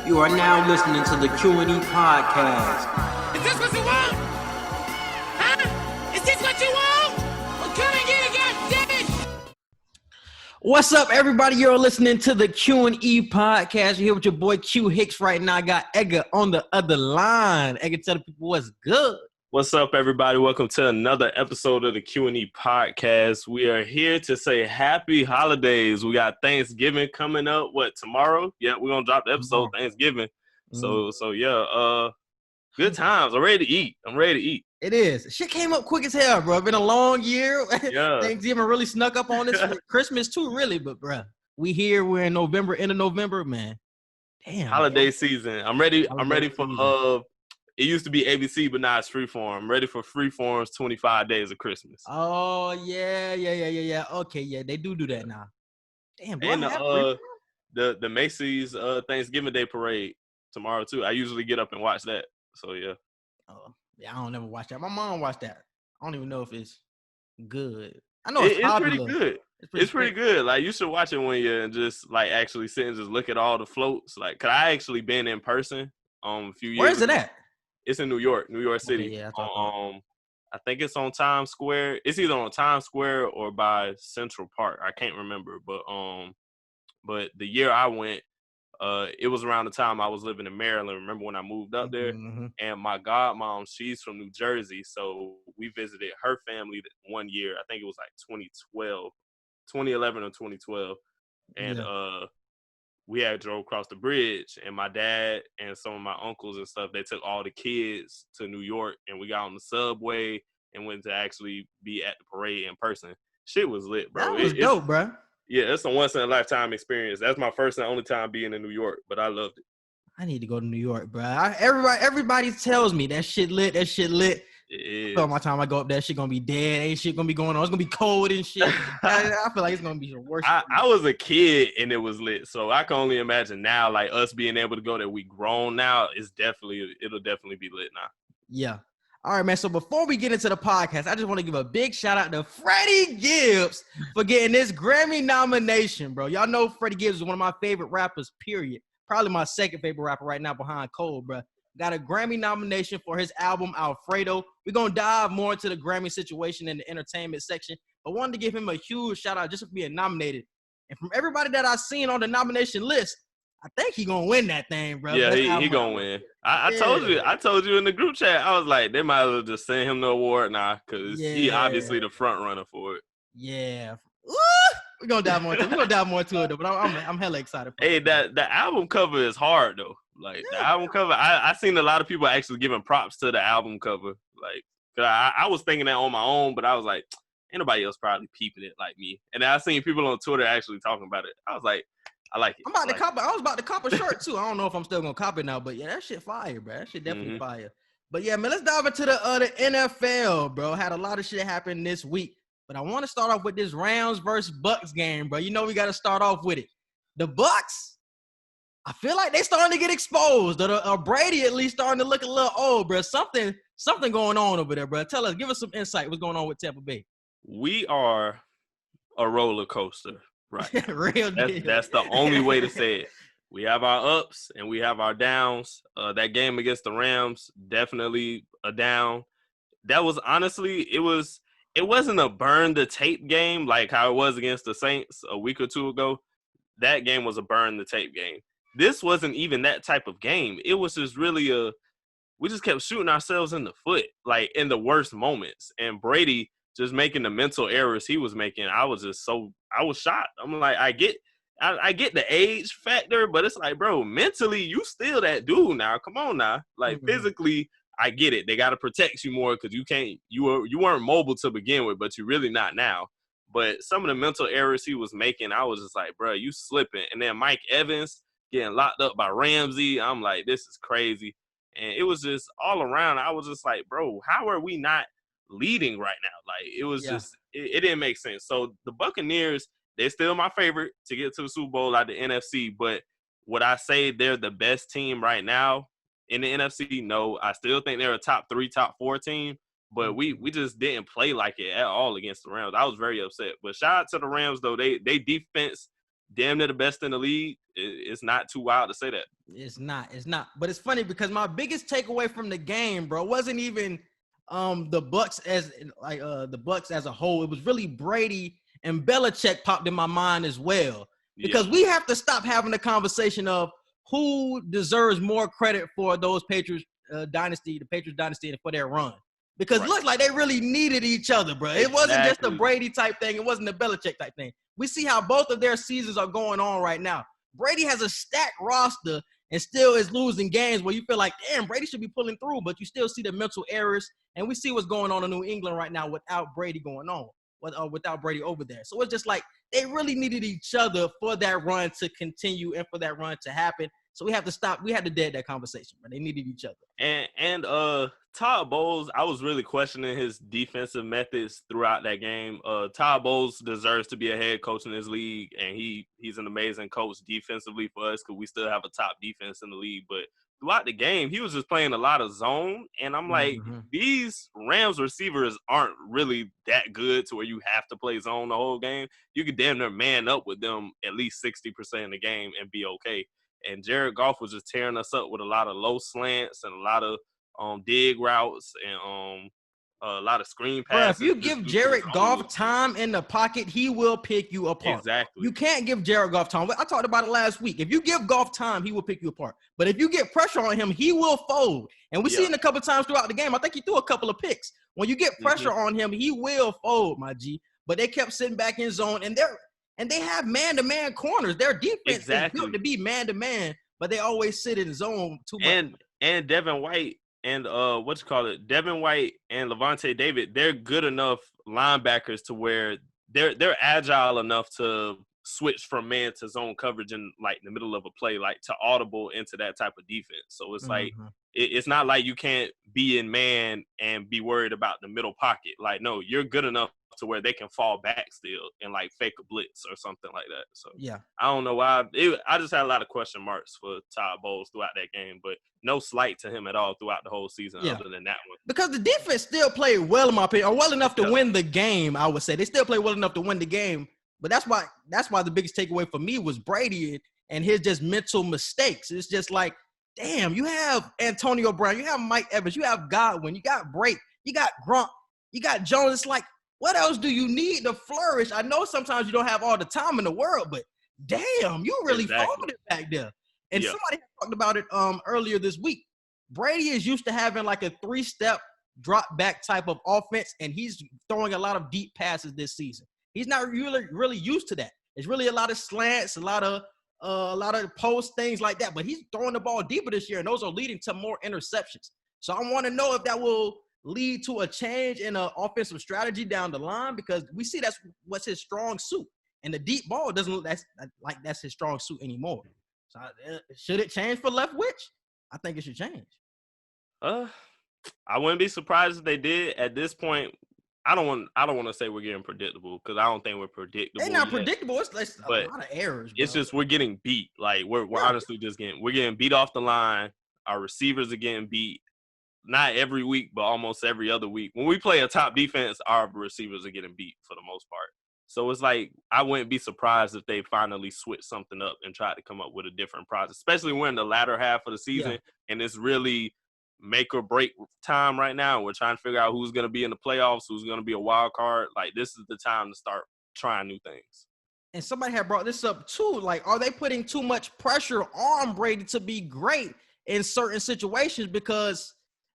You are now listening to the Q&E Podcast. Is this what you want? Huh? Is this what you want? Well, come and get it, goddammit! What's up, everybody? You're listening to the Q&E Podcast. You're here with your boy Q Hicks right now. I got Edgar on the other line. Edgar, tell the people what's good. What's up, everybody? Welcome to another episode of the Q&E Podcast. We are here to say happy holidays. We got Thanksgiving coming up. Tomorrow? Yeah, we're going to drop the episode Thanksgiving. So good times. I'm ready to eat. It is. Shit came up quick as hell, bro. Been a long year. Yeah. Thanksgiving really snuck up on us. Christmas too, really. But, bro, we're in November, end of November, man. Damn. Holiday season. I'm ready for it used to be ABC, but now it's Freeform. I'm ready for Freeform's 25 Days of Christmas. Oh, yeah. Okay, yeah, they do that now. Damn, bro. And the Macy's Thanksgiving Day Parade tomorrow, too. I usually get up and watch that. So, yeah. Oh, yeah, I don't ever watch that. My mom watched that. I don't even know if it's good. I know it's pretty good. It's pretty good. Like, you should watch it one year and just, like, actually sit and just look at all the floats. Like, cause I actually been in person a few years Where is it at? It's in New York City. Okay, yeah, I think it's on Times Square. It's either on Times Square or by Central Park. I can't remember, but the year I went, it was around the time I was living in Maryland. Remember when I moved up there? Mm-hmm. And my godmom, she's from New Jersey, so we visited her family one year. I think it was like 2011 or 2012, and we had drove across the bridge, and my dad and some of my uncles and stuff, they took all the kids to New York, and we got on the subway and went to actually be at the parade in person. Shit was lit, bro. That was dope, bro. Yeah, it's a once-in-a-lifetime experience. That's my first and only time being in New York, but I loved it. I need to go to New York, bro. Everybody tells me that shit lit. It is. So my time I go up there, shit gonna be dead. Ain't shit gonna be going on. It's gonna be cold and shit. I feel like it's gonna be the worst. I was a kid and it was lit, so I can only imagine now, like us being able to go there. We grown now. It'll definitely be lit now. Yeah. All right, man. So before we get into the podcast, I just want to give a big shout out to Freddie Gibbs for getting this Grammy nomination, bro. Y'all know Freddie Gibbs is one of my favorite rappers, period. Probably my second favorite rapper right now behind Cole, bro. Got a Grammy nomination for his album, Alfredo. We're going to dive more into the Grammy situation in the entertainment section, but wanted to give him a huge shout out just for being nominated. And from everybody that I've seen on the nomination list, I think he going to win that thing, bro. Yeah, he going to win. I told you in the group chat, I was like, they might as well just send him the award now because he obviously the front runner for it. Yeah. We're going to dive more into it, though, but I'm hella excited. Hey, the album cover is hard, though. Like, the album cover, I seen a lot of people actually giving props to the album cover. Like, I was thinking that on my own, but I was like, ain't nobody else probably peeping it like me. And I seen people on Twitter actually talking about it. I was like, I like it. I was about to cop a shirt, too. I don't know if I'm still going to cop it now, but yeah, that shit fire, bro. That shit definitely fire. But yeah, man, let's dive into the NFL, bro. Had a lot of shit happen this week. But I want to start off with this Rams versus Bucks game, bro. You know we got to start off with it. The Bucks, I feel like they starting to get exposed. Or Brady at least starting to look a little old, bro. Something going on over there, bro. Tell us, give us some insight. What's going on with Tampa Bay? We are a roller coaster, right? Real deal. That's the only way to say it. We have our ups and we have our downs. That game against the Rams, definitely a down. That was honestly, it wasn't a burn the tape game like how it was against the Saints a week or two ago. That game was a burn the tape game. This wasn't even that type of game. It was just really we just kept shooting ourselves in the foot, like in the worst moments. And Brady just making the mental errors he was making. I was shocked. I'm like, I get the age factor, but it's like, bro, mentally, you still that dude now. Come on now. Like physically, I get it. They got to protect you more because you weren't mobile to begin with, but you're really not now. But some of the mental errors he was making, I was just like, bro, you slipping. And then Mike Evans getting locked up by Ramsey. I'm like, this is crazy. And it was just all around. I was just like, bro, how are we not leading right now? Like, it was just, it didn't make sense. So the Buccaneers, they're still my favorite to get to the Super Bowl out the NFC. But would I say they're the best team right now in the NFC? No. I still think they're a top 3, top 4 team. But we just didn't play like it at all against the Rams. I was very upset. But shout out to the Rams, though. They defense damn near the best in the league, it's not too wild to say that. It's not. But it's funny because my biggest takeaway from the game, bro, wasn't even the Bucks as a whole. It was really Brady and Belichick popped in my mind as well. Because we have to stop having the conversation of who deserves more credit for those Patriots dynasty, and for their run. Because it looked like they really needed each other, bro. It wasn't just a Brady type thing. It wasn't a Belichick type thing. We see how both of their seasons are going on right now. Brady has a stacked roster and still is losing games where you feel like, damn, Brady should be pulling through, but you still see the mental errors. And we see what's going on in New England right now without Brady going on, without Brady over there. So it's just like they really needed each other for that run to continue and for that run to happen. So we have to stop. We had to dead that conversation, but they needed each other. And Todd Bowles, I was really questioning his defensive methods throughout that game. Todd Bowles deserves to be a head coach in this league, and he's an amazing coach defensively for us because we still have a top defense in the league. But throughout the game, he was just playing a lot of zone, and I'm like, these Rams receivers aren't really that good to where you have to play zone the whole game. You could damn near man up with them at least 60% of the game and be okay. And Jared Goff was just tearing us up with a lot of low slants and a lot of dig routes and a lot of screen passes. Bro, if you give Jared Goff time in the pocket, he will pick you apart. Exactly. You can't give Jared Goff time. I talked about it last week. If you give Goff time, he will pick you apart. But if you get pressure on him, he will fold. And we seen a couple times throughout the game. I think he threw a couple of picks. When you get pressure on him, he will fold, my G. But they kept sitting back in zone, and they have man-to-man corners. Their defense is built to be man-to-man, but they always sit in zone too much. And Devin White and Devin White and Levante David, they're good enough linebackers to where they're agile enough to switch from man to zone coverage in like the middle of a play, like to audible into that type of defense. So it's like it's not like you can't be in man and be worried about the middle pocket. Like, no, you're good enough to where they can fall back still and like fake a blitz or something like that. So I don't know why. I just had a lot of question marks for Todd Bowles throughout that game, but no slight to him at all throughout the whole season other than that one. Because the defense still played well, in my opinion, or well enough to win the game, I would say. They still played well enough to win the game. But that's why the biggest takeaway for me was Brady and his just mental mistakes. It's just like, damn, you have Antonio Brown, you have Mike Evans, you have Godwin, you got Brake, you got Gronk, you got Jones. It's like, what else do you need to flourish? I know sometimes you don't have all the time in the world, but damn, you really folded it back there. And somebody talked about it earlier this week. Brady is used to having like a 3-step drop back type of offense, and he's throwing a lot of deep passes this season. He's not really used to that. It's really a lot of slants, a lot of post things like that. But he's throwing the ball deeper this year, and those are leading to more interceptions. So I want to know if that will lead to a change in an offensive strategy down the line, because we see that's what's his strong suit, and the deep ball doesn't look like that's his strong suit anymore. So should it change for Leftwich? I think it should change. I wouldn't be surprised if they did. At this point, I don't want to say we're getting predictable, because I don't think we're predictable. They're not predictable. It's a lot of errors, bro. It's just we're getting beat. Like we're honestly just getting beat off the line. Our receivers are getting beat. Not every week, but almost every other week. When we play a top defense, our receivers are getting beat for the most part. So it's like I wouldn't be surprised if they finally switch something up and try to come up with a different process, especially we're in the latter half of the season and it's really make or break time right now. We're trying to figure out who's going to be in the playoffs, who's going to be a wild card. Like, this is the time to start trying new things. And somebody had brought this up too. Like, are they putting too much pressure on Brady to be great in certain situations? Because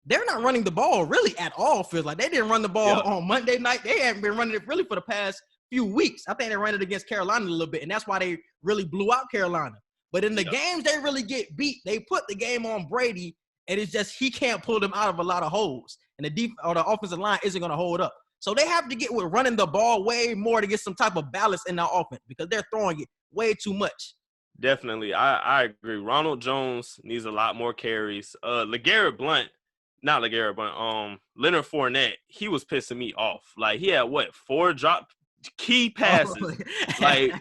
they're not running the ball really at all. Feels like they didn't run the ball on Monday night. They haven't been running it really for the past few weeks. I think they ran it against Carolina a little bit, and that's why they really blew out Carolina. But in the games they really get beat, they put the game on Brady, and it's just he can't pull them out of a lot of holes, and the offensive line isn't going to hold up. So they have to get with running the ball way more to get some type of balance in their offense, because they're throwing it way too much. Definitely. I agree. Ronald Jones needs a lot more carries. Leonard Fournette, he was pissing me off. Like, he had 4 drop key passes, like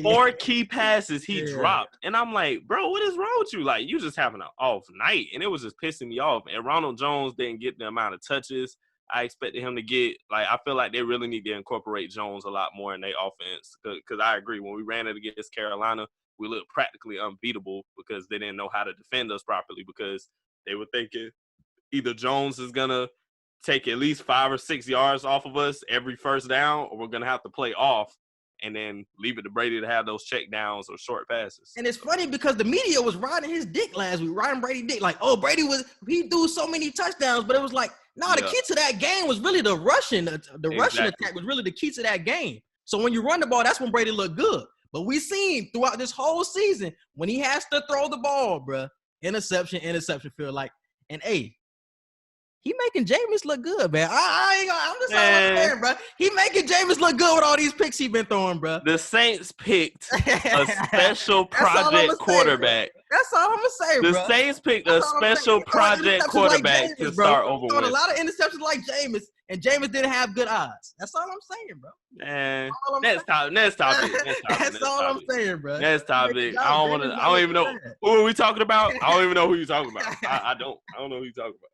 4 key passes he dropped, and I'm like, bro, what is wrong with you? Like, you just having an off night, and it was just pissing me off. And Ronald Jones didn't get the amount of touches I expected him to get, like, I feel like they really need to incorporate Jones a lot more in their offense. Because I agree, when we ran it against Carolina, we looked practically unbeatable because they didn't know how to defend us properly, because they were thinking either Jones is going to take at least 5 or 6 yards off of us every first down, or we're going to have to play off and then leave it to Brady to have those check downs or short passes. And it's funny because the media was riding his dick last week, riding Brady dick. Like, oh, he threw so many touchdowns, but it was like, no, the key to that game was really the rushing. The rushing attack was really the key to that game. So when you run the ball, that's when Brady looked good. But we seen throughout this whole season, when he has to throw the ball, bruh, interception, feel like, and he making Jameis look good, man. I'm just saying, bro. He making Jameis look good with all these picks he been throwing, bro. The Saints picked a special project quarterback. That's all I'm gonna say, bro. The Saints picked a special project quarterback like Jameis, to start over with. A lot of interceptions like Jameis, and Jameis didn't have good eyes. That's all I'm saying, bro. Man, next topic. That's all I'm saying, bro. Next topic. I don't even know who are we talking about. I don't even know who you talking about. I don't know who you talking about.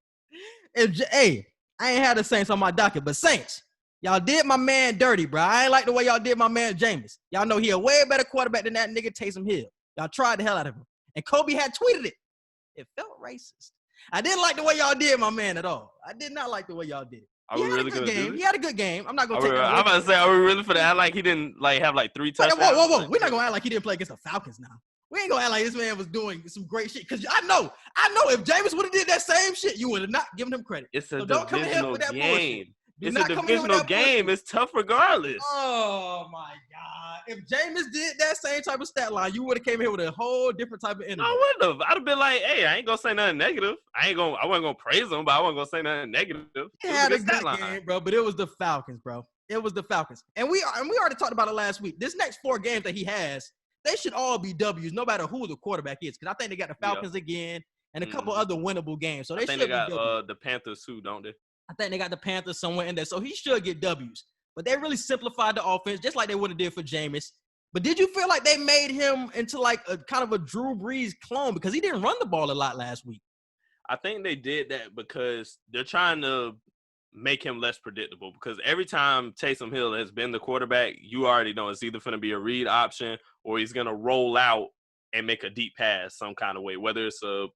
I ain't had the Saints on my docket, but Saints, y'all did my man dirty, bro. I ain't like the way y'all did my man Jameis. Y'all know he a way better quarterback than that nigga Taysom Hill. Y'all tried the hell out of him. And Kobe had tweeted it. It felt racist. I didn't like the way y'all did my man at all. I did not like the way y'all did it. He had a good game. I'm not going to take that away. I'm about to say, are we really for that? Act like he didn't have 3 touchdowns? Whoa. We're not going to act like he didn't play against the Falcons now. We ain't gonna act like this man was doing some great shit. Because I know if Jameis would have did that same shit, you would have not given him credit. It's a divisional game. It's a divisional game. It's tough regardless. Oh, my God. If Jameis did that same type of stat line, you would have came here with a whole different type of energy. I wouldn't have. I'd have been like, hey, I ain't gonna say nothing negative. I wasn't gonna praise him, but I wasn't gonna say nothing negative. He had a good game, bro, but it was the Falcons, bro. It was the Falcons. And we already talked about it last week. This next 4 games that he has, they should all be W's, no matter who the quarterback is. Because I think they got the Falcons again and a couple other winnable games. So they should got the Panthers too, don't they? I think they got the Panthers somewhere in there. So he should get W's. But they really simplified the offense, just like they would have did for Jameis. But did you feel like they made him into like a kind of a Drew Brees clone? Because he didn't run the ball a lot last week. I think they did that because they're trying to make him less predictable, because every time Taysom Hill has been the quarterback, you already know it's either going to be a read option or he's going to roll out and make a deep pass some kind of way, whether it's a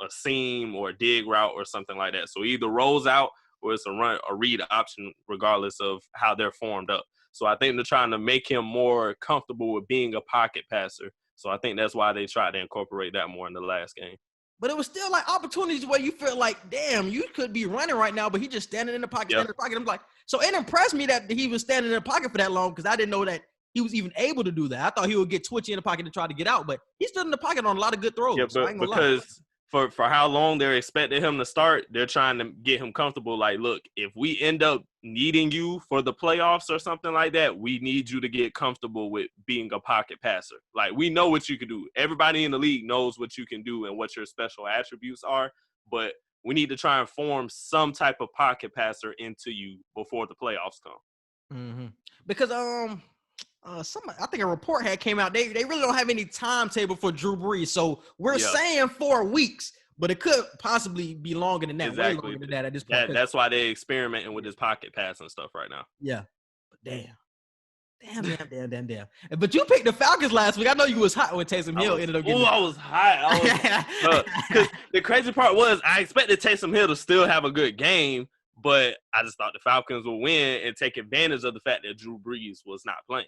seam or a dig route or something like that. So he either rolls out or it's a read option, regardless of how they're formed up. So I think they're trying to make him more comfortable with being a pocket passer. So I think that's why they tried to incorporate that more in the last game. But it was still like opportunities where you feel like, damn, you could be running right now, but he just standing in the pocket, I'm like, so it impressed me that he was standing in the pocket for that long, because I didn't know that he was even able to do that. I thought he would get twitchy in the pocket to try to get out, but he stood in the pocket on a lot of good throws. Yeah, but because for how long they're expecting him to start, they're trying to get him comfortable. Like, look, if we end up needing you for the playoffs or something like that, we need you to get comfortable with being a pocket passer. Like, we know what you can do. Everybody in the league knows what you can do and what your special attributes are, but we need to try and form some type of pocket passer into you before the playoffs come. Mm-hmm. Because I think a report had came out. They really don't have any timetable for Drew Brees, so we're saying 4 weeks, but it could possibly be longer than that. Exactly. Way longer than that at this point. That's why they're experimenting with his pocket pass and stuff right now. Yeah, but damn. But you picked the Falcons last week. I know you was hot when Taysom Hill ended up getting. I was hot. Because the crazy part was I expected Taysom Hill to still have a good game, but I just thought the Falcons would win and take advantage of the fact that Drew Brees was not playing.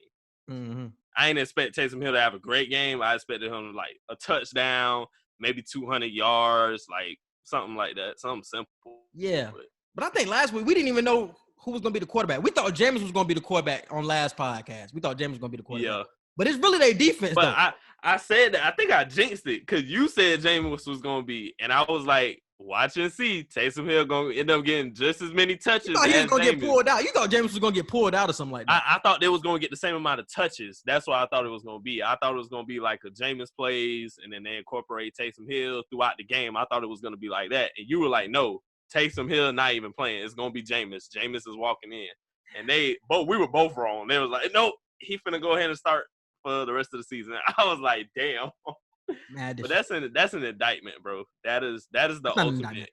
Mm-hmm. I didn't expect Taysom Hill to have a great game. I expected him to like a touchdown, maybe 200 yards, like something like that, something simple. Yeah, but I think last week we didn't even know who was going to be the quarterback. We thought Jameis was going to be the quarterback on last podcast. We thought Jameis was going to be the quarterback. Yeah. But it's really their defense, but though. I said that. I think I jinxed it because you said Jameis was going to be. And I was like, watch and see. Taysom Hill going to end up getting just as many touches. You thought he was going to get pulled out. You thought Jameis was going to get pulled out or something like that. I thought they was going to get the same amount of touches. That's what I thought it was going to be. I thought it was going to be like a Jameis plays and then they incorporate Taysom Hill throughout the game. I thought it was going to be like that. And you were like, no, Taysom Hill not even playing. It's going to be Jameis. Jameis is walking in. And we were both wrong. They was like, nope, he finna go ahead and start for the rest of the season. I was like, damn. But that's an indictment, bro. That is the ultimate.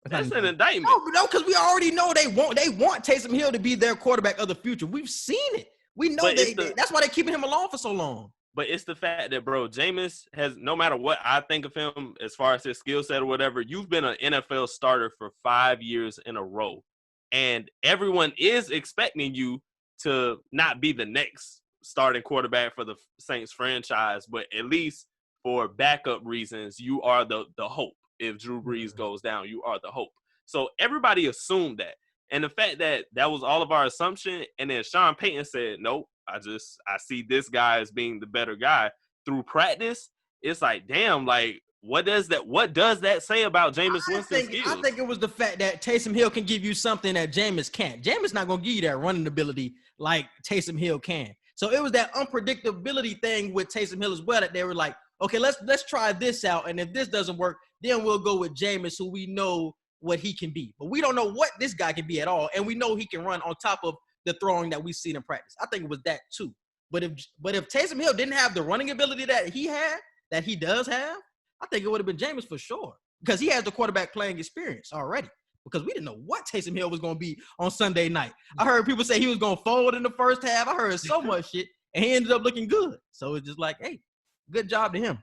That's an indictment. No, because we already know they want Taysom Hill to be their quarterback of the future. We've seen it. We know that's why they're keeping him along for so long. But it's the fact that, bro, Jameis has, no matter what I think of him as far as his skill set or whatever, you've been an NFL starter for 5 years in a row. And everyone is expecting you to not be the next starting quarterback for the Saints franchise, but at least for backup reasons, you are the hope. If Drew Brees goes down, you are the hope. So everybody assumed that. And the fact that that was all of our assumption, and then Sean Payton said, nope, I see this guy as being the better guy through practice. It's like, damn, like, what does that say about Jameis Winston's skills? I think it was the fact that Taysom Hill can give you something that Jameis can't. Jameis not going to give you that running ability like Taysom Hill can. So it was that unpredictability thing with Taysom Hill as well, that they were like, okay, let's try this out. And if this doesn't work, then we'll go with Jameis, who we know what he can be. But we don't know what this guy can be at all. And we know he can run on top of the throwing that we've seen in practice. I think it was that too. But if Taysom Hill didn't have the running ability that he does have, I think it would have been Jameis for sure. Because he has the quarterback playing experience already. Because we didn't know what Taysom Hill was going to be on Sunday night. I heard people say he was going to fold in the first half. I heard so much shit. And he ended up looking good. So it's just like, hey, good job to him.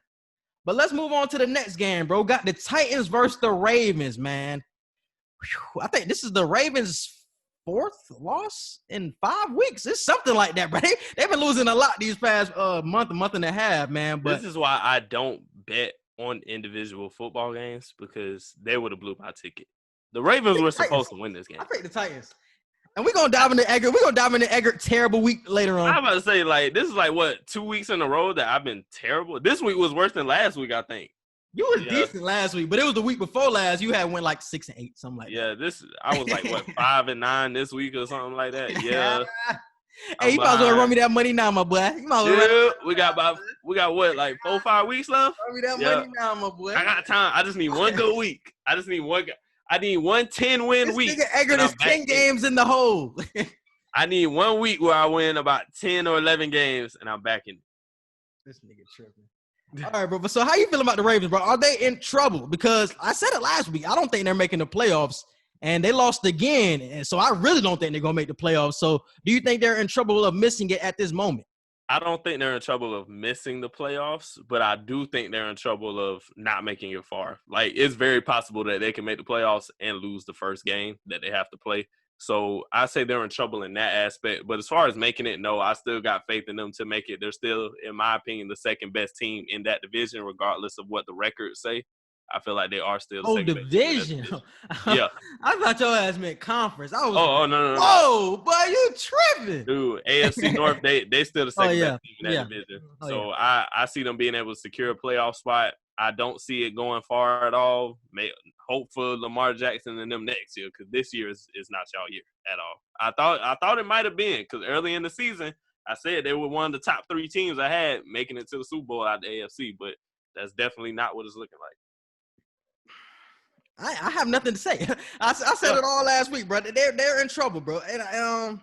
But let's move on to the next game, bro. Got the Titans versus the Ravens, man. Whew, I think this is the Ravens' 4th loss in 5 weeks. It's something like that, bro. They've been losing a lot these past month and a half, man. But this is why I don't bet on individual football games, because they would have blew my ticket. The Ravens were supposed to win this game. I picked the Titans. And we're going to dive into Eggert. We're going to dive into Eggert terrible week later on. I'm about to say, like, this is like, what, 2 weeks in a row that I've been terrible? This week was worse than last week, I think. You was decent last week, but it was the week before last. You had went like 6 and 8, something like that. I was like, what, 5 and 9 this week or something like that? Yeah. Hey, you might as well run me that money now, my boy. You might as well we got what, like 4 or 5 weeks left? Run me that money now, my boy. I got time. I just need one good week. I need one 10-win week. Nigga Eggert is 10 games in the hole. I need 1 week where I win about 10 or 11 games, and I'm back in. This nigga tripping. All right, bro. So how you feel about the Ravens, bro? Are they in trouble? Because I said it last week. I don't think they're making the playoffs, and they lost again. And so I really don't think they're going to make the playoffs. So do you think they're in trouble of missing it at this moment? I don't think they're in trouble of missing the playoffs, but I do think they're in trouble of not making it far. Like, it's very possible that they can make the playoffs and lose the first game that they have to play. So I say they're in trouble in that aspect. But as far as making it, no, I still got faith in them to make it. They're still, in my opinion, the second best team in that division, regardless of what the records say. I feel like they are still the second division. Best division. Yeah. I thought your ass meant conference. I was no. Whoa, boy, you tripping. Dude, AFC North, they still the second best team in that division. So I see them being able to secure a playoff spot. I don't see it going far at all. Hope for Lamar Jackson and them next year, because this year is not y'all year at all. I thought it might have been, because early in the season, I said they were one of the top 3 teams I had making it to the Super Bowl out of the AFC, but that's definitely not what it's looking like. I have nothing to say. I said it all last week, bro. They're in trouble, bro. And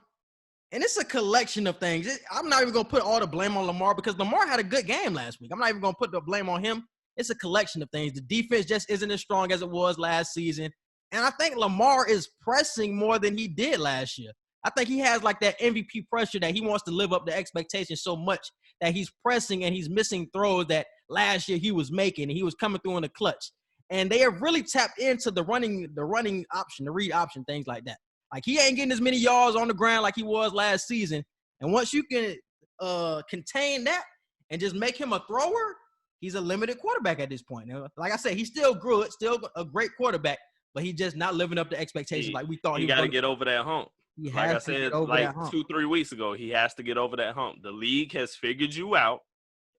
it's a collection of things. I'm not even going to put all the blame on Lamar, because Lamar had a good game last week. I'm not even going to put the blame on him. It's a collection of things. The defense just isn't as strong as it was last season. And I think Lamar is pressing more than he did last year. I think he has like that MVP pressure that he wants to live up to expectations so much that he's pressing and he's missing throws that last year he was making, and he was coming through in the clutch. And they have really tapped into the running option, the read option, things like that. Like, he ain't getting as many yards on the ground like he was last season. And once you can contain that and just make him a thrower, he's a limited quarterback at this point. Like I said, he's still good, still a great quarterback, but he's just not living up to expectations like we thought he was. He got to get over that hump. Like I said, like 2-3 weeks ago, he has to get over that hump. The league has figured you out,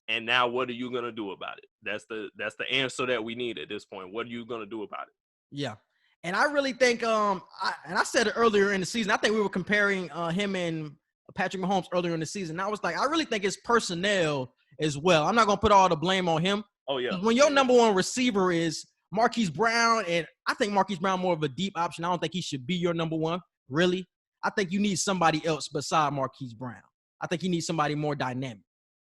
and now what are you going to do about it? That's the answer that we need at this point. What are you going to do about it? Yeah. And I really think I said it earlier in the season. I think we were comparing him and Patrick Mahomes earlier in the season. I was like, I really think it's personnel as well. I'm not going to put all the blame on him. Oh, yeah. When your number one receiver is Marquise Brown, and I think Marquise Brown more of a deep option. I don't think he should be your number one, really. I think you need somebody else beside Marquise Brown. I think you need somebody more dynamic,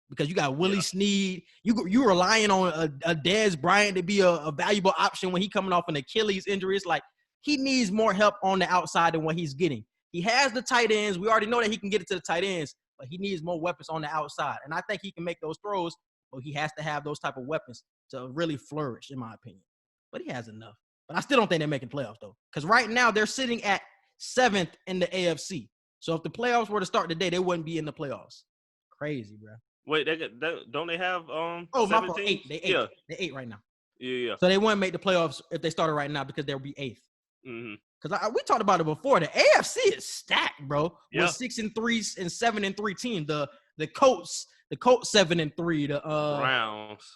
because you got Willie Snead. You relying on a Dez Bryant to be a valuable option when he coming off an Achilles injury. It's like, he needs more help on the outside than what he's getting. He has the tight ends. We already know that he can get it to the tight ends, but he needs more weapons on the outside. And I think he can make those throws, but he has to have those type of weapons to really flourish, in my opinion. But he has enough. But I still don't think they're making playoffs, though. Because right now, they're sitting at 7th in the AFC. So if the playoffs were to start today, they wouldn't be in the playoffs. Crazy, bro. Wait, don't they have my 17? fault. 8. They 8. Yeah. They're 8 right now. Yeah. So they wouldn't make the playoffs if they started right now because they'll be 8th. Mm-hmm. Because we talked about it before. The AFC is stacked, bro. Yeah. With 6-3 and 7-3 teams. The Colts 7-3.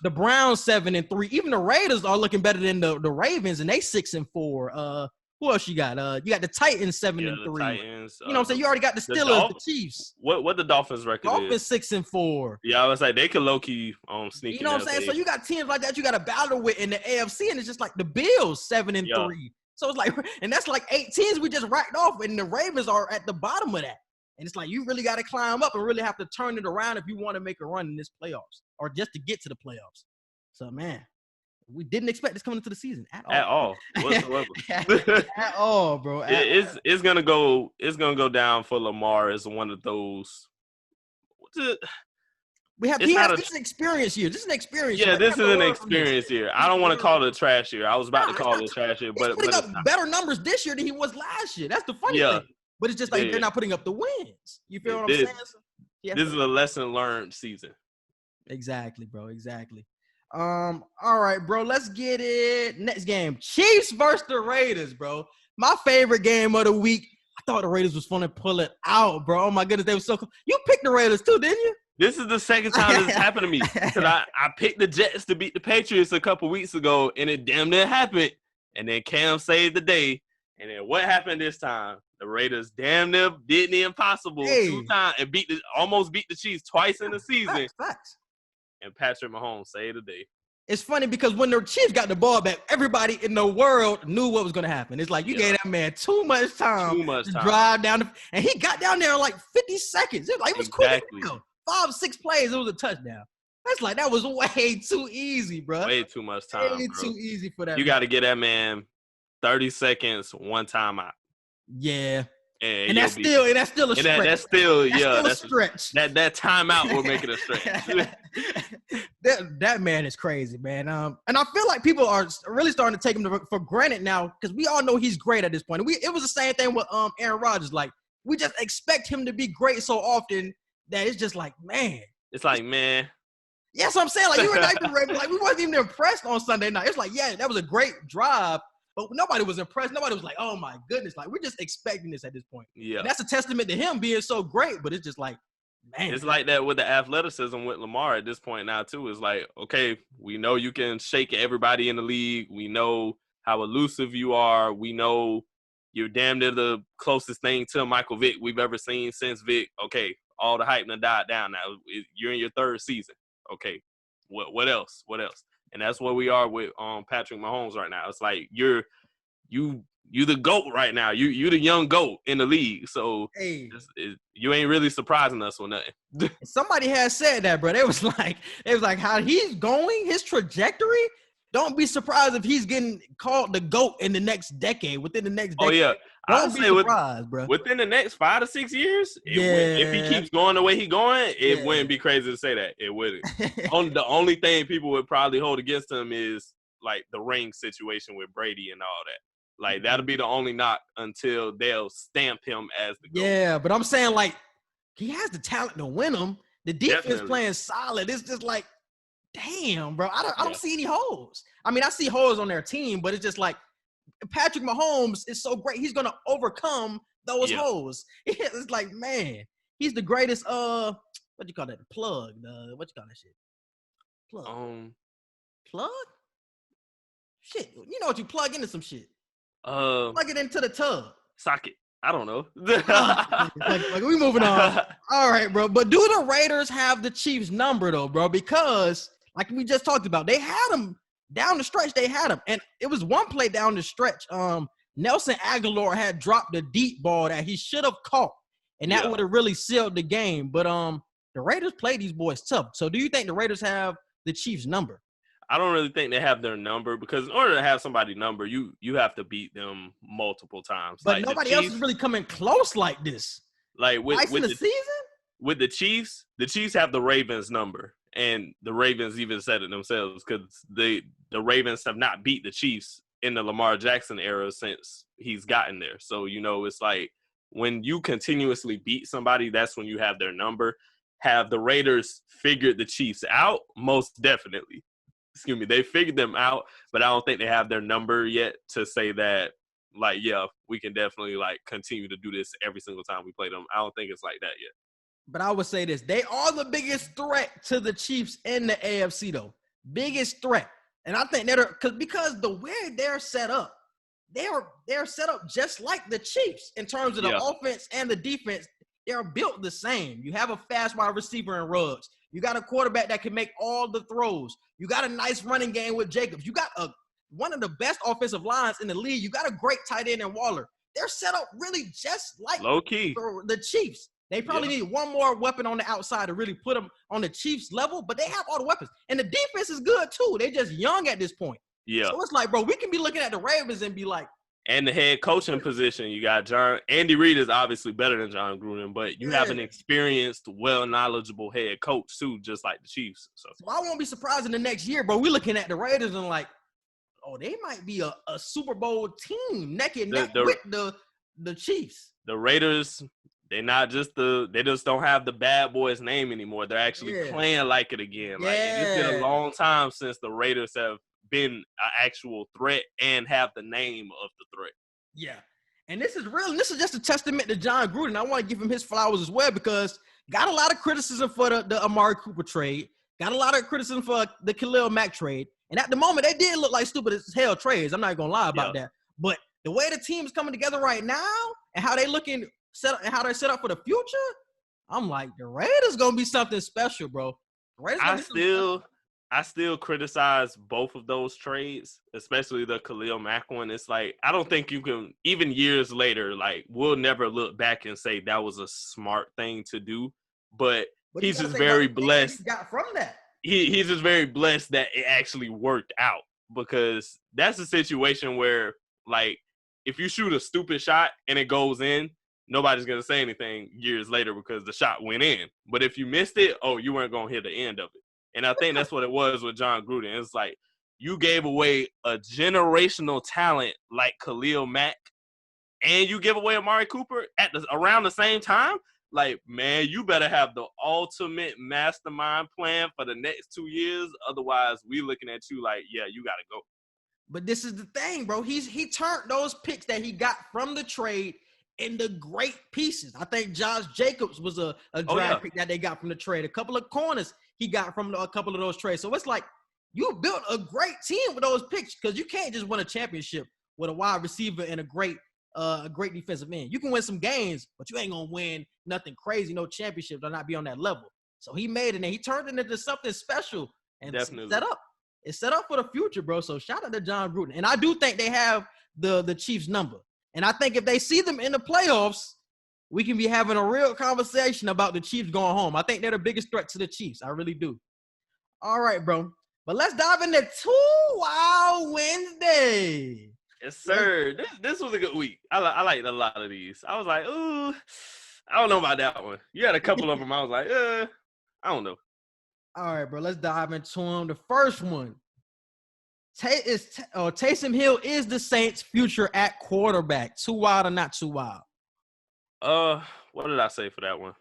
The Browns 7-3. Even the Raiders are looking better than the Ravens, and they 6-4. Who else you got? You got the Titans 7-3. The Titans. You know what I'm saying? You already got the Steelers, the Chiefs. What the Dolphins record is? Dolphins 6-4. Yeah, I was like, they could low key sneak. You know what I'm saying? So you got teams like that you got to battle with in the AFC, and it's just like the Bills 7-3. Yeah. So it's like, and that's like 8 teams we just racked off, and the Ravens are at the bottom of that. And it's like you really got to climb up and really have to turn it around if you want to make a run in this playoffs or just to get to the playoffs. So man, we didn't expect this coming into the season at all. Whatsoever. At all, bro. It's gonna go down for Lamar as one of those. This is an experience year. This is an experience year. Yeah, this is an experience year. I don't want to call it a trash year. I was about to call it a trash year, but he's putting up better numbers this year than he was last year. That's the funny thing. But it's just like they're not putting up the wins. You feel what I'm saying? This is a lesson learned season. Exactly, bro. Exactly. All right, bro. Let's get it. Next game. Chiefs versus the Raiders, bro. My favorite game of the week. I thought the Raiders was fun to pull it out, bro. Oh my goodness, they were so cool. You picked the Raiders too, didn't you? This is the second time this happened to me. Because I picked the Jets to beat the Patriots a couple weeks ago, and it damn near happened. And then Cam saved the day. And then what happened this time? The Raiders damn near did the impossible 2 times and almost beat the Chiefs twice in the season. Facts. And Patrick Mahomes saved the day. It's funny because when the Chiefs got the ball back, everybody in the world knew what was going to happen. It's like you gave that man too much time to drive down. And he got down there in like 50 seconds. It was quick. 5-6 plays, it was a touchdown. That was way too easy, bro. Way too much time, Way too easy for that. You got to get that man 30 seconds, 1 timeout. Yeah. And that's still a stretch. That's still a stretch. That timeout will make it a stretch. that man is crazy, man. And I feel like people are really starting to take him for granted now because we all know he's great at this point. It was the same thing with Aaron Rodgers. Like we just expect him to be great so often that it's just like, man. It's like, man. Yeah, so I'm saying like you were like we wasn't even impressed on Sunday night. It's like, yeah, that was a great drive. But nobody was impressed. Nobody was like, oh, my goodness. Like, we're just expecting this at this point. Yeah. And that's a testament to him being so great. But it's just like, man. It's like that with the athleticism with Lamar at this point now, too. It's like, okay, we know you can shake everybody in the league. We know how elusive you are. We know you're damn near the closest thing to Michael Vick we've ever seen since Vick. Okay, all the hype done died down now. You're in your 3rd season. Okay, what else? What else? And that's where we are with Patrick Mahomes right now. It's like you the GOAT right now. You the young GOAT in the league. So you ain't really surprising us or nothing. Somebody has said that, bro. It was like how he's going, his trajectory. Don't be surprised if he's getting called the GOAT in the next decade, within the next decade. Oh, yeah. Don't be surprised, bro. Within the next 5 to 6 years, if he keeps going the way he's going, it wouldn't be crazy to say that. It wouldn't. The only thing people would probably hold against him is, like, the ring situation with Brady and all that. Like, that'll be the only knock until they'll stamp him as the GOAT. Yeah, but I'm saying, like, he has the talent to win them. The defense playing solid. It's just like, damn, bro. I don't see any holes. I mean, I see holes on their team, but it's just like Patrick Mahomes is so great. He's gonna overcome those holes. It's like, man, he's the greatest. What you call that? Plug. What you call that shit? Plug. Plug. Shit. You know what? You plug into some shit. Plug it into the tub. Socket. I don't know. like we moving on. All right, bro. But do the Raiders have the Chiefs number though, bro? Because like we just talked about, they had them down the stretch. They had them, and it was one play down the stretch. Nelson Aguilar had dropped a deep ball that he should have caught, and that would have really sealed the game. But the Raiders play these boys tough. So do you think the Raiders have the Chiefs number? I don't really think they have their number because in order to have somebody's number, you have to beat them multiple times. But like nobody else is really coming close like this. Like with the season? With the Chiefs have the Ravens number. And the Ravens even said it themselves because the Ravens have not beat the Chiefs in the Lamar Jackson era since he's gotten there. So, it's like when you continuously beat somebody, that's when you have their number. Have the Raiders figured the Chiefs out? Most definitely. Excuse me. They figured them out, but I don't think they have their number yet to say that, like, yeah, we can definitely, like, continue to do this every single time we play them. I don't think it's like that yet. But I would say this. They are the biggest threat to the Chiefs in the AFC, though. Biggest threat. And I think because the way they're set up, they're set up just like the Chiefs in terms of the offense and the defense. They're built the same. You have a fast wide receiver in Ruggs. You got a quarterback that can make all the throws. You got a nice running game with Jacobs. You got one of the best offensive lines in the league. You got a great tight end in Waller. They're set up really just like low key the Chiefs. They probably need one more weapon on the outside to really put them on the Chiefs level, but they have all the weapons. And the defense is good, too. They're just young at this point. Yeah. So it's like, bro, we can be looking at the Ravens and be like. And the head coaching position, you got Andy Reid is obviously better than John Gruden, but you have an experienced, well-knowledgeable head coach, too, just like the Chiefs. So I won't be surprised in the next year, bro. We're looking at the Raiders and like, oh, they might be a Super Bowl team neck and neck with the Chiefs. The Raiders – they just don't have the bad boys name anymore. They're actually playing like it again. Like it's been a long time since the Raiders have been an actual threat and have the name of the threat. Yeah. And this is real. And this is just a testament to John Gruden. I want to give him his flowers as well because got a lot of criticism for the Amari Cooper trade. Got a lot of criticism for the Khalil Mack trade. And at the moment, they did look like stupid as hell trades. I'm not going to lie about that. But the way the team is coming together right now and how they looking – and how they're set up for the future, I'm like, the Raiders gonna be something special, bro. I still criticize both of those trades, especially the Khalil Mack one. It's like I don't think you can, even years later, like we'll never look back and say that was a smart thing to do. But he's just very blessed. He got from that. He's just very blessed that it actually worked out because that's a situation where, like, if you shoot a stupid shot and it goes in, nobody's going to say anything years later because the shot went in. But if you missed it, you weren't going to hear the end of it. And I think that's what it was with John Gruden. It's like you gave away a generational talent like Khalil Mack and you give away Amari Cooper around the same time. Like, man, you better have the ultimate mastermind plan for the next 2 years. Otherwise, we looking at you like, yeah, you got to go. But this is the thing, bro. He turned those picks that he got from the trade into great pieces. I think Josh Jacobs was a draft pick that they got from the trade. A couple of corners he got from a couple of those trades. So it's like you built a great team with those picks because you can't just win a championship with a wide receiver and a great defensive end. You can win some games, but you ain't going to win nothing crazy, no championships or not be on that level. So he made it and he turned it into something special and set up. It's set up for the future, bro. So shout out to John Gruden. And I do think they have the Chiefs number. And I think if they see them in the playoffs, we can be having a real conversation about the Chiefs going home. I think they're the biggest threat to the Chiefs. I really do. All right, bro. But let's dive into 2 Wild Wednesday. Yes, sir. This was a good week. I liked a lot of these. I was like, ooh, I don't know about that one. You had a couple of them. I was like, I don't know. All right, bro. Let's dive into them. The first one. Taysom Hill is the Saints' future at quarterback. Too wild or not too wild? What did I say for that one?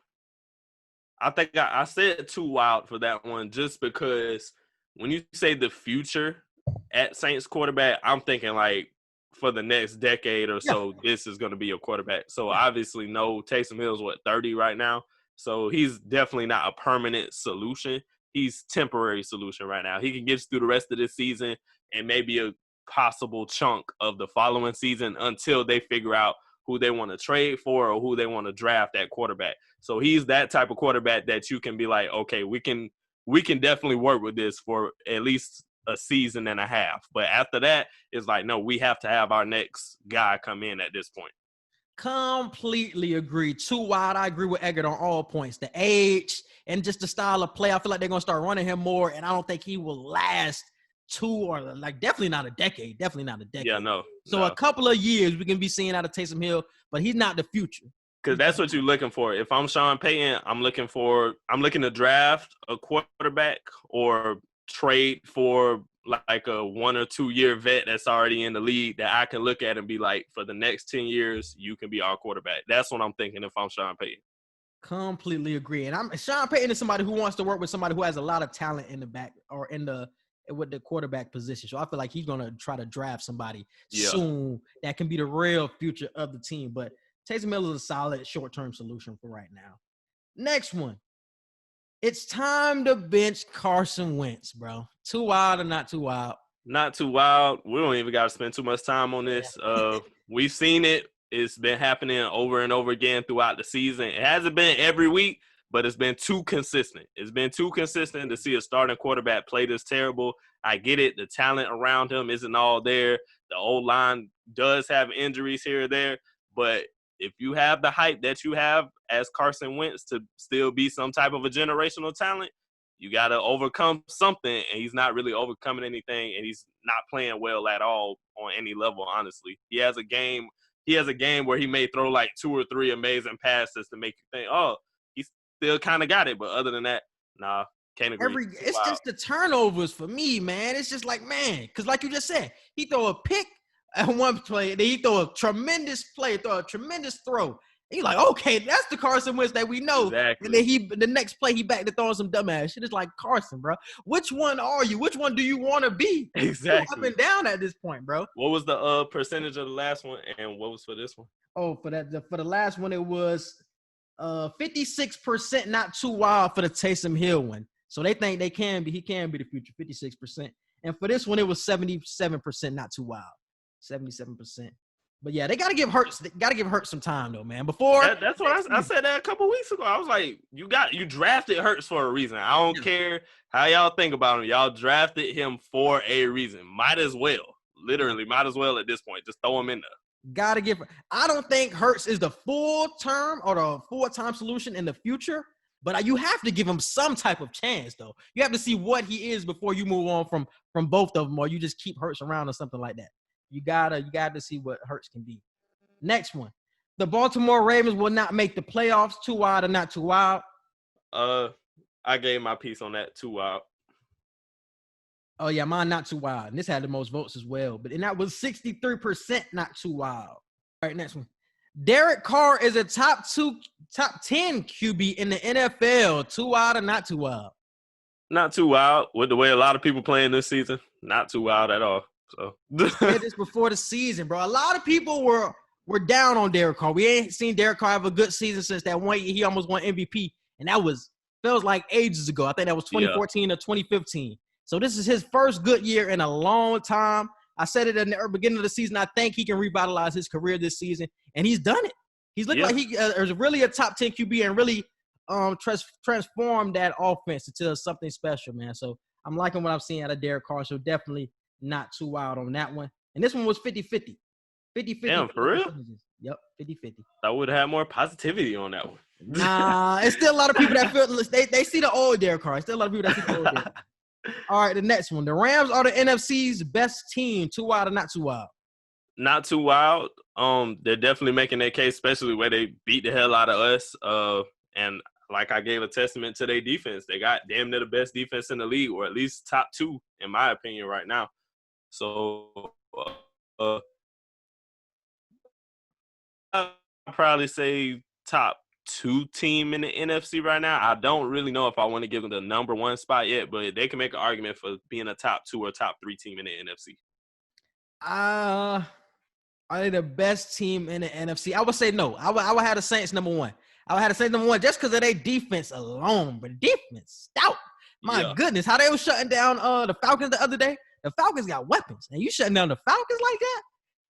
I think I said too wild for that one just because when you say the future at Saints quarterback, I'm thinking like for the next decade or so, this is going to be a quarterback. So obviously, no, Taysom Hill's 30 right now. So he's definitely not a permanent solution. He's temporary solution right now. He can get you through the rest of this season and maybe a possible chunk of the following season until they figure out who they want to trade for or who they want to draft at quarterback. So he's that type of quarterback that you can be like, okay, we can definitely work with this for at least a season and a half. But after that, it's like, no, we have to have our next guy come in at this point. Completely agree. Too wild. I agree with Eggert on all points. The age and just the style of play. I feel like they're going to start running him more, and I don't think he will last or like definitely not a decade. Definitely not a decade. Yeah, no. So a couple of years we can be seeing out of Taysom Hill, but he's not the future. Because that's what you're looking for. If I'm Sean Payton, I'm looking to draft a quarterback or trade for like a 1 or 2 year vet that's already in the league that I can look at and be like, for the next 10 years, you can be our quarterback. That's what I'm thinking if I'm Sean Payton. Completely agree. And Sean Payton is somebody who wants to work with somebody who has a lot of talent in the back or with the quarterback position. So I feel like he's going to try to draft somebody soon that can be the real future of the team. But Taysom Hill is a solid short-term solution for right now. Next one. It's time to bench Carson Wentz, bro. Too wild or not too wild? Not too wild. We don't even got to spend too much time on this. We've seen it. It's been happening over and over again throughout the season. It hasn't been every week, but it's been too consistent. It's been too consistent to see a starting quarterback play this terrible. I get it. The talent around him isn't all there. The O-line does have injuries here or there, but if you have the hype that you have as Carson Wentz to still be some type of a generational talent, you got to overcome something, and he's not really overcoming anything, and he's not playing well at all on any level, honestly. He has a game where he may throw like 2 or 3 amazing passes to make you think, oh, he still kind of got it. But other than that, nah, can't agree. It's just the turnovers for me, man. It's just like, man, because like you just said, he throw a pick at one play, then he throw a tremendous play, throw a tremendous throw. And you're like, okay, that's the Carson Wentz that we know. Exactly. And then the next play, he back to throwing some dumbass shit. It's like, Carson, bro, which one are you? Which one do you want to be? Exactly. You're up and down at this point, bro. What was the percentage of the last one, and what was for this one? Oh, for the last one, it was 56% not too wild for the Taysom Hill one. So they think he can be the future, 56%. And for this one, it was 77% not too wild. 77%. But yeah, they gotta give Hurts some time though, man. Before that's what I said that a couple weeks ago. I was like, you drafted Hurts for a reason. I don't care how y'all think about him. Y'all drafted him for a reason. Might as well at this point. Just throw him in there. I don't think Hurts is the full term or the full-time solution in the future, but you have to give him some type of chance though. You have to see what he is before you move on from both of them, or you just keep Hurts around or something like that. You gotta see what Hurts can be. Next one. The Baltimore Ravens will not make the playoffs. Too wild or not too wild? I gave my piece on that. Too wild. Oh yeah, mine not too wild. And this had the most votes as well. And that was 63% not too wild. All right, next one. Derek Carr is a top 10 QB in the NFL. Too wild or not too wild? Not too wild. With the way a lot of people playing this season, not too wild at all. So we said this before the season, bro. A lot of people were down on Derek Carr. We ain't seen Derek Carr have a good season since that one year he almost won MVP, and that feels like ages ago. I think that was 2014 or 2015. So this is his first good year in a long time. I said it in the beginning of the season. I think he can revitalize his career this season, and he's done it. He's looked like he is really a top 10 QB and really transformed that offense into something special, man. So I'm liking what I'm seeing out of Derek Carr. So definitely not too wild on that one. And this one was 50-50. 50-50. Damn, for real? Yep, 50-50. I would have had more positivity on that one. Nah, it's still a lot of people that feel they see the old Derek Carr. Still a lot of people that see the old Derek Carr. All right, the next one. The Rams are the NFC's best team. Too wild or not too wild? Not too wild. They're definitely making their case, especially where they beat the hell out of us. And like I gave a testament to their defense. They got damn near the best defense in the league, or at least top 2, in my opinion, right now. So I'd probably say top 2 team in the NFC right now. I don't really know if I want to give them the number 1 spot yet, but they can make an argument for being a top 2 or top 3 team in the NFC. Are they the best team in the NFC? I would say no. I would have the Saints number 1. I would have the Saints number 1 just because of their defense alone. But defense, stout. My goodness, how they were shutting down the Falcons the other day. The Falcons got weapons, and you shutting down the Falcons like that?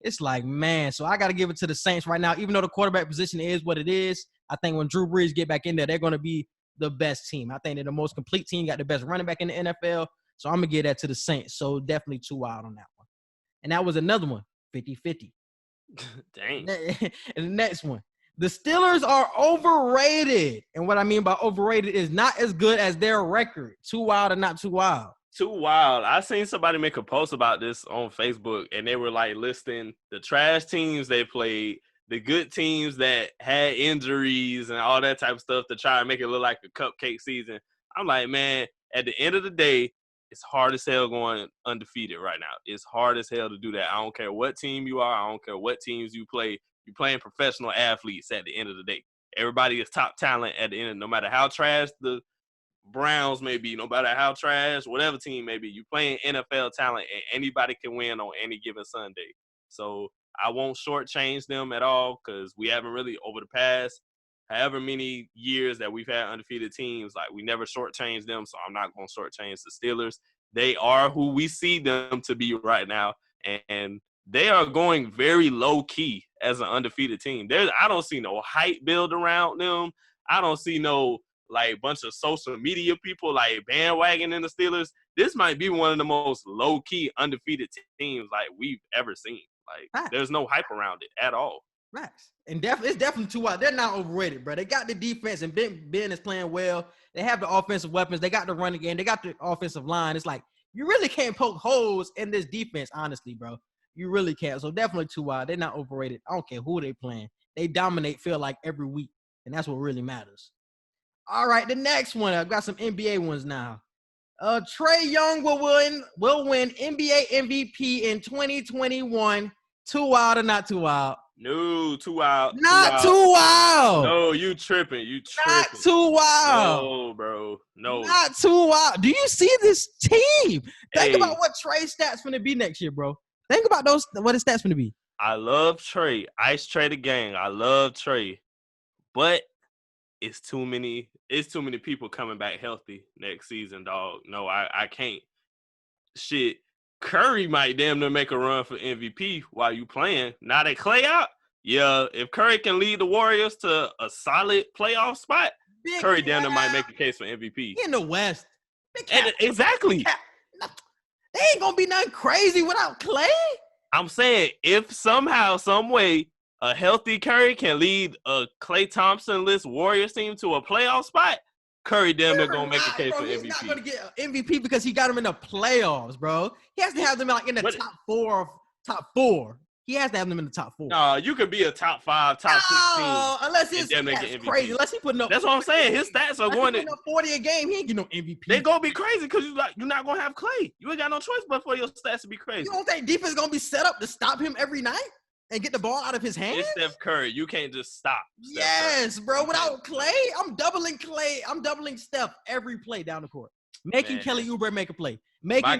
It's like, man, so I got to give it to the Saints right now, even though the quarterback position is what it is. I think when Drew Brees get back in there, they're going to be the best team. I think they're the most complete team, got the best running back in the NFL, so I'm going to give that to the Saints. So definitely too wild on that one. And that was another one, 50-50. Dang. And the next one. The Steelers are overrated. And what I mean by overrated is not as good as their record. Too wild or not too wild? too wild. I seen somebody make a post about this on Facebook, and they were like listing the trash teams they played, the good teams that had injuries and all that type of stuff to try and make it look like a cupcake season. I'm like, man, at the end of the day, it's hard as hell going undefeated right now. It's hard as hell to do that. I don't care what team you are. I don't care what teams you play. You're playing professional athletes at the end of the day. Everybody is top talent at the end. No matter how trash the Browns may be, no matter how trash whatever team may be, you playing NFL talent, and anybody can win on any given Sunday. So I won't shortchange them at all, because we haven't really, over the past however many years that we've had undefeated teams, like, we never shortchanged them. So I'm not going to shortchange the Steelers. They are who we see them to be right now, and they are going very low key as an undefeated team. I don't see no hype build around them. I don't see no like bunch of social media people like bandwagon in the Steelers. This might be one of the most low key undefeated teams like we've ever seen. Like, there's no hype around it at all. Max. And it's definitely too wild. They're not overrated, bro. They got the defense, and Ben is playing well. They have the offensive weapons. They got the running game. They got the offensive line. It's like, you really can't poke holes in this defense, honestly, bro. You really can't. So definitely too wild. They're not overrated. I don't care who they playing. They dominate, feel like, every week, and that's what really matters. All right, the next one. I've got some NBA ones now. Trae Young will win NBA MVP in 2021. Too wild or not too wild? No, too wild. Not too wild. No, you tripping. Not too wild. No, bro. No. Not too wild. Do you see this team? Think about what Trae's stats going to be next year, bro. Think about what his stats going to be. I love Trae. Ice Trae the gang. I love Trae. But it's too many people coming back healthy next season, dog. No, I can't. Shit. Curry might damn near make a run for MVP while you playing. Now that Klay out, yeah, if Curry can lead the Warriors to a solid playoff spot, Curry damn near might make a case for MVP. In the West. Exactly. They ain't going to be nothing crazy without Klay. I'm saying, if somehow, some way, a healthy Curry can lead a Klay Thompson-less Warriors team to a playoff spot, Curry damn near gonna make a case for MVP. He's not gonna get MVP because he got him in the playoffs, bro. He has to have them like in the top four. He has to have them in the top four. No, you could be a top 5, top 16. Unless his stats crazy. Unless he putting up. That's what I'm saying. His stats are going to 40 a game. He ain't getting no MVP. They gonna be crazy because you're not gonna have Klay. You ain't got no choice but for your stats to be crazy. You don't think defense gonna be set up to stop him every night and get the ball out of his hands? It's Steph Curry. You can't just stop. Yes, bro. Without Klay, I'm doubling Klay. I'm doubling Steph every play down the court. Making Kelly Oubre make a play. Make a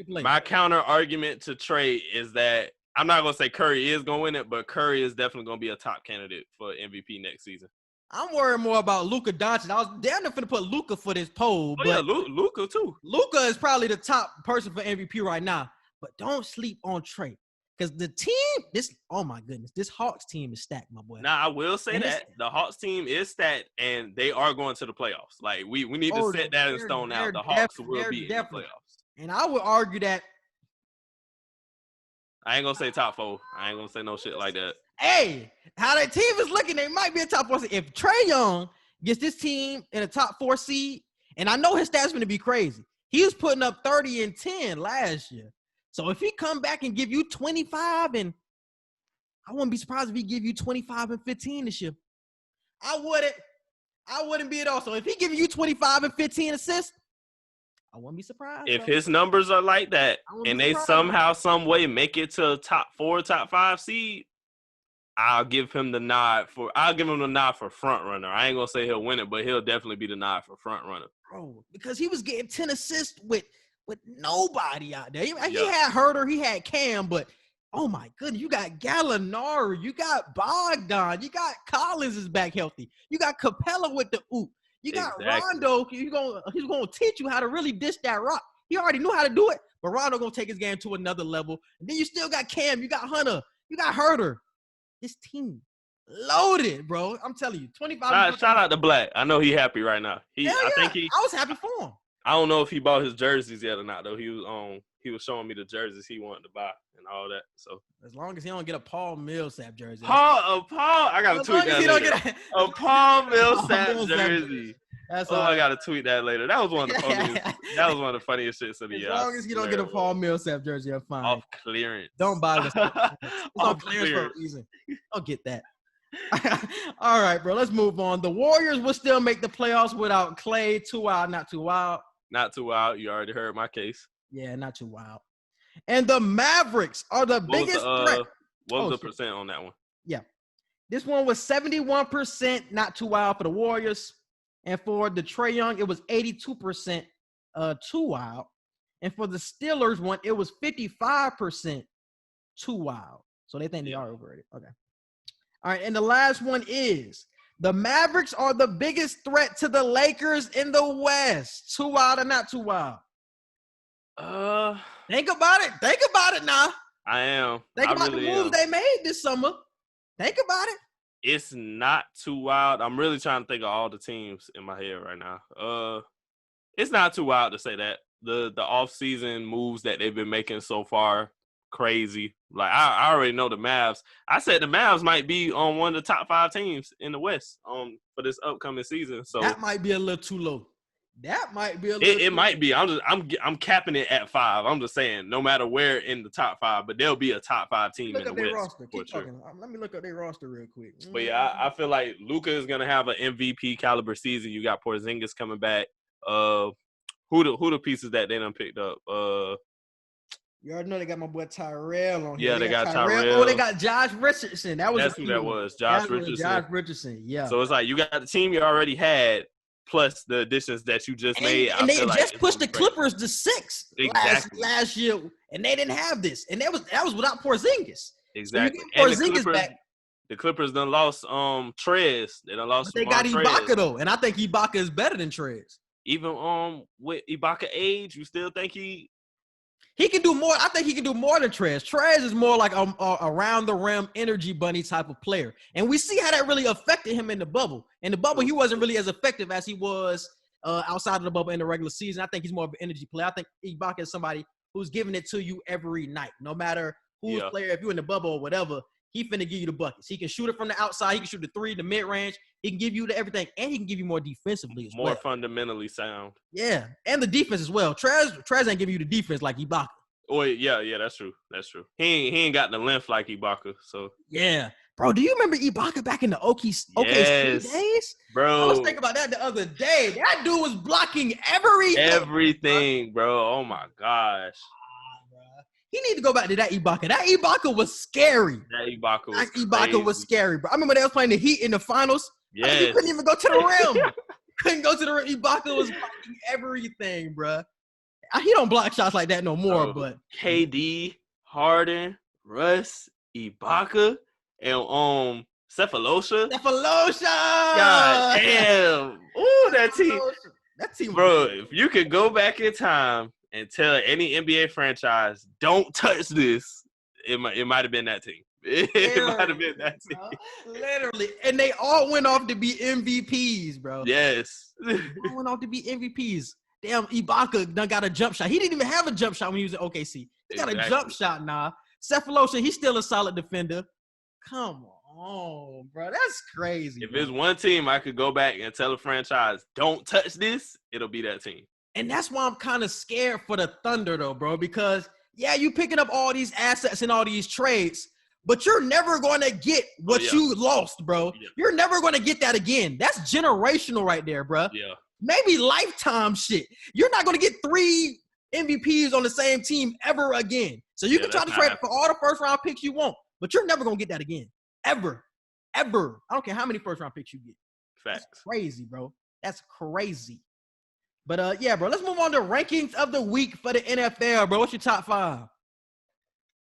play. My counter argument to Trae is that I'm not going to say Curry is going to win it, but Curry is definitely going to be a top candidate for MVP next season. I'm worried more about Luka Doncic. I was damn near finna put Luka for this poll. Oh, yeah, Luka too. Luka is probably the top person for MVP right now. But don't sleep on Trae. Because the team, oh my goodness, this Hawks team is stacked, my boy. Now, I will say that the Hawks team is stacked, and they are going to the playoffs. Like, we need to set that in stone now. The Hawks will be in the playoffs. And I would argue that. I ain't going to say top 4. I ain't going to say no shit like that. Hey, how that team is looking, they might be a top 4 seed. If Trae Young gets this team in a top 4 seed, and I know his stats going to be crazy. He was putting up 30 and 10 last year. So if he come back and give you 25, and I wouldn't be surprised if he give you 25 and 15 this year. I wouldn't be at all. So if he give you 25 and 15 assists, I wouldn't be surprised. If his numbers are like that and they somehow, some way make it to top 4, top 5 seed, I'll give him the nod for front runner. I ain't gonna say he'll win it, but he'll definitely be the nod for front runner. Bro, because he was getting 10 assists with nobody out there. He had Herter, he had Cam, but oh my goodness, you got Gallinari, you got Bogdan, you got Collins is back healthy, you got Capella with the oop, you got Rondo. He's gonna teach you how to really dish that rock. He already knew how to do it, but Rondo gonna take his game to another level. And then you still got Cam, you got Hunter, you got Herter. This team loaded, bro. I'm telling you, 25. Shout out to Black. I know he happy right now. I was happy for him. I don't know if he bought his jerseys yet or not, though. He was showing me the jerseys he wanted to buy and all that. So as long as he don't get a Paul Millsap jersey. I gotta tweet that later. A Paul Millsap jersey. That's Oh, all. I gotta tweet that later. That was one of the funniest. That was one of the funniest shits of the As year. long as you don't get a Paul Millsap jersey, you're fine. Off clearance. Don't buy this. It's on clearance for a reason. Don't get that. All right, bro. Let's move on. The Warriors will still make the playoffs without Clay. Too wild, not too wild. Not too wild. You already heard my case. Yeah, not too wild. And the Mavericks are the biggest threat. What was the percent on that one? Yeah. This one was 71%, not too wild for the Warriors. And for the Trae Young, it was 82% too wild. And for the Steelers one, it was 55% too wild. So they think they are overrated. Okay. All right, and the last one is the Mavericks are the biggest threat to the Lakers in the West. Too wild or not too wild? Think about it. Think about it now. I am. Think about the moves they made this summer. Think about it. It's not too wild. I'm really trying to think of all the teams in my head right now. It's not too wild to say that. The off-season moves that they've been making so far, crazy. Like, I already know the Mavs. I said the Mavs might be on one of the top 5 teams in the West for this upcoming season. So that might be a little too low. That might be a little. It might be. I'm capping it at 5. I'm just saying, no matter where in the top 5, but there'll be a top 5 team in the West. Roster. Keep talking. Let me look up their roster real quick. But yeah, I feel like Luka is gonna have an MVP caliber season. You got Porzingis coming back. Who the pieces that they done picked up? You already know they got my boy Tyrell on here. Yeah, they got Tyrell. Oh, they got Josh Richardson. That's who that was. Josh Richardson. Yeah. So it's like you got the team you already had, plus the additions that you just made. And they just pushed the Clippers to 6 last year, and they didn't have this. And that was without Porzingis. Exactly. So Porzingis back. The Clippers done lost Trez. They done lost. But they got Ibaka though, and I think Ibaka is better than Trez. Even with Ibaka age, you still think he can do more. I think he can do more than Trez. Trez is more like a around the rim energy bunny type of player. And we see how that really affected him in the bubble. In the bubble, he wasn't really as effective as he was outside of the bubble in the regular season. I think he's more of an energy player. I think Ibaka is somebody who's giving it to you every night. No matter who's player, if you're in the bubble or whatever, he finna give you the buckets. He can shoot it from the outside. He can shoot the 3, the mid-range. He can give you everything, and he can give you more defensively as well. More fundamentally sound. Yeah, and the defense as well. Trez ain't giving you the defense like Ibaka. Oh, yeah, that's true. That's true. He ain't got the length like Ibaka, so. Yeah. Bro, do you remember Ibaka back in the OKC days? Bro. I was thinking about that the other day. That dude was blocking everything. Everything, bro. Oh, my gosh. He need to go back to that Ibaka. That Ibaka was scary. That Ibaka was scary, bro. I remember they was playing the Heat in the finals. Yeah. He couldn't even go to the rim. Couldn't go to the rim. Ibaka was blocking everything, bro. He don't block shots like that no more, but KD, Harden, Russ, Ibaka, and Cephalosha. God damn. Ooh, that team. That team, bro. If you could go back in time and tell any NBA franchise, don't touch this, it might have been that team. It might have been that team. Literally. And they all went off to be MVPs, bro. Yes. They all went off to be MVPs. Damn, Ibaka done got a jump shot. He didn't even have a jump shot when he was at OKC. He got a jump shot now. Cephalosha, he's still a solid defender. Come on, bro. That's crazy. If it's one team I could go back and tell a franchise, don't touch this, it'll be that team. And that's why I'm kind of scared for the Thunder, though, bro, because, yeah, you picking up all these assets and all these trades, but you're never going to get what you lost, bro. Yeah. You're never going to get that again. That's generational right there, bro. Yeah. Maybe lifetime shit. You're not going to get 3 MVPs on the same team ever again. So you can try to trade for all the first-round picks you want, but you're never going to get that again. Ever. I don't care how many first-round picks you get. Facts. That's crazy, bro. That's crazy. But, yeah, bro, let's move on to rankings of the week for the NFL, bro. What's your top 5?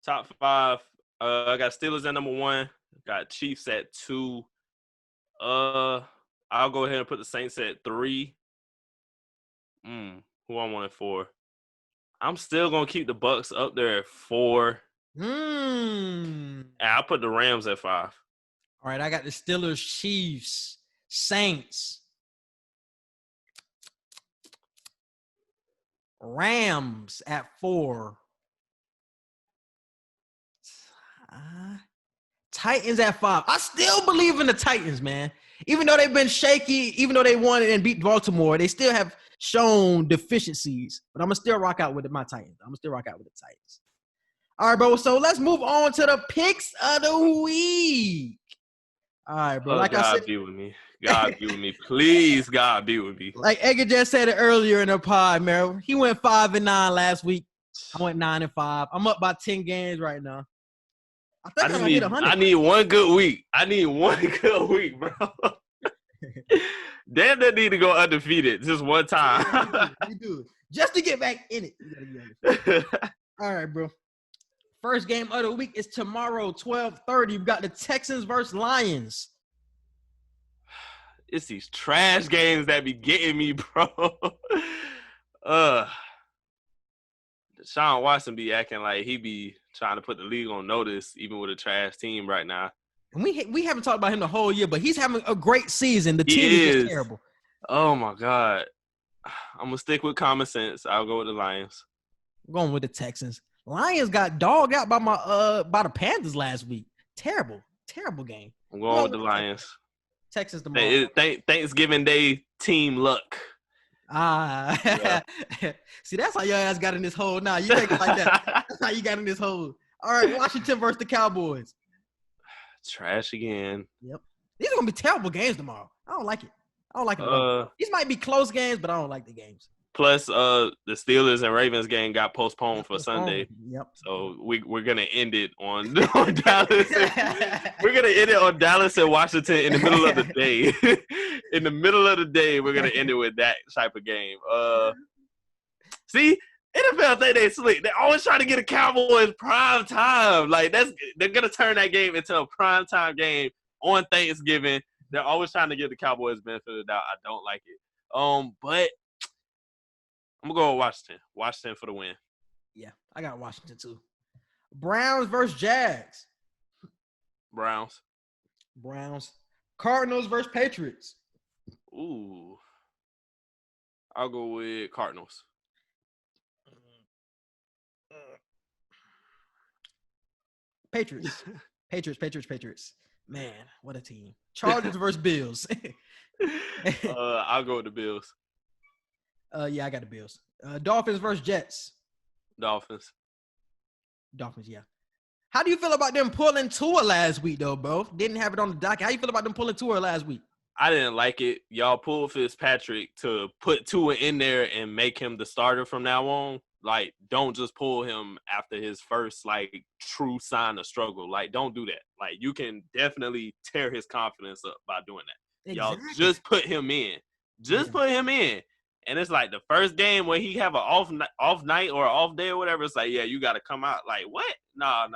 Top 5. I got Steelers at number 1. Got Chiefs at 2. I'll go ahead and put the Saints at 3. Who I want at 4? I'm still going to keep the Bucks up there at 4. And I'll put the Rams at 5. All right, I got the Steelers, Chiefs, Saints, Rams at 4. Titans at 5. I still believe in the Titans, man. Even though they've been shaky, even though they won and beat Baltimore, they still have shown deficiencies. But I'm going to still rock out with my Titans. I'm going to still rock out with the Titans. All right, bro. So let's move on to the picks of the week. All right, bro. Like God I said, be with me. God be with me. Please, God be with me. like Edgar just said it earlier in the pod, man. He went 5-9 last week. I went 9-5. I'm up by 10 games right now. I think I'm gonna hit 100. I need one good week. I need one good week, bro. Damn, they need to go undefeated just one time. You do it. Just to get back in it. You gotta get all right, bro. First game of the week is tomorrow, 12:30. You've got the Texans versus Lions. It's these trash games that be getting me, bro. Deshaun Watson be acting like he be trying to put the league on notice, even with a trash team right now. And we haven't talked about him the whole year, but he's having a great season. The team is just terrible. Oh, my God. I'm going to stick with common sense. I'll go with the Lions. I'm going with the Texans. Lions got dogged out by the Panthers last week. Terrible game. I'm going with the Lions. Texans tomorrow. Thanksgiving Day team luck. Yeah. See, that's how your ass got in this hole now. You think it like that. That's how you got in this hole. All right, Washington versus the Cowboys. Trash again. Yep. These are going to be terrible games tomorrow. I don't like it. These might be close games, but I don't like the games. Plus, the Steelers and Ravens game got postponed for Sunday. Yep. So we're gonna end it on Dallas. We're gonna end it on Dallas and Washington in the middle of the day. In the middle of the day, we're gonna end it with that type of game. See, NFL think they slick. They always try to get a Cowboys prime time. Like they're gonna turn that game into a prime time game on Thanksgiving. They're always trying to give the Cowboys benefit of the doubt. I don't like it. But I'm going to go with Washington. Washington for the win. Yeah, I got Washington too. Browns versus Jags. Browns. Cardinals versus Patriots. Ooh. I'll go with Cardinals. Patriots. Patriots. Man, what a team. Chargers versus Bills. I'll go with the Bills. Yeah, I got the Bills. Dolphins versus Jets. Dolphins, yeah. How do you feel about them pulling Tua last week, though, bro? Didn't have it on the docket. How you feel about them pulling Tua last week? I didn't like it. Y'all pulled Fitzpatrick to put Tua in there and make him the starter from now on. Like, don't just pull him after his first, like, true sign of struggle. Like, don't do that. Like, you can definitely tear his confidence up by doing that. Exactly. Y'all just put him in. Put him in. And it's like the first game when he have an off night or off day or whatever, it's like, yeah, you got to come out. Like, what? No.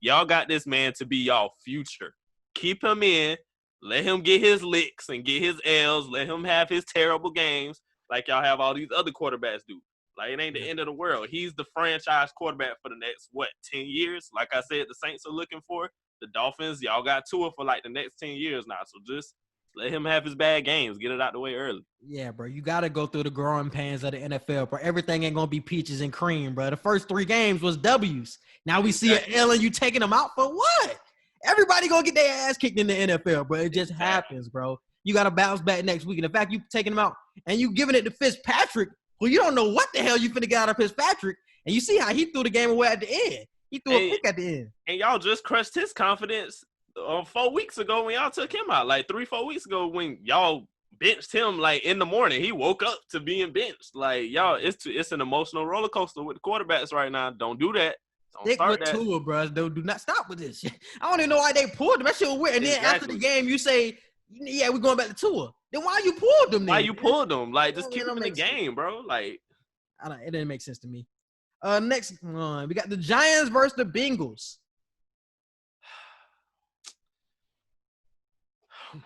Y'all got this man to be y'all future. Keep him in. Let him get his licks and get his L's. Let him have his terrible games like y'all have all these other quarterbacks do. Like, it ain't the end of the world. He's the franchise quarterback for the next, 10 years? Like I said, the Saints are looking for. The Dolphins, y'all got Tua for, like, the next 10 years now. So just let him have his bad games. Get it out the way early. Yeah, bro. You got to go through the growing pains of the NFL, bro. Everything ain't going to be peaches and cream, bro. The first 3 games was W's. Now we see an L and you taking them out for what? Everybody going to get their ass kicked in the NFL, bro. It just happens, bro. You got to bounce back next week. And the fact you taking them out and you giving it to Fitzpatrick, well, you don't know what the hell you finna get out of Fitzpatrick. And you see how he threw the game away at the end. He threw a pick at the end. And y'all just crushed his confidence 4 weeks ago when y'all took him out. Like 3-4 weeks ago when y'all benched him, like, in the morning. He woke up to being benched. Like, y'all, it's an emotional roller coaster with the quarterbacks right now. Don't do that. Don't Stick start with that. Tua, bro. Do not stop with this shit. I don't even know why they pulled him. That shit was weird. And then after the game, you say, yeah, we're going back to Tua. Then why you pulled them then? Why you pulled them? Like, just keep them in the game, bro. Like, it didn't make sense to me. Next one, we got the Giants versus the Bengals. Oh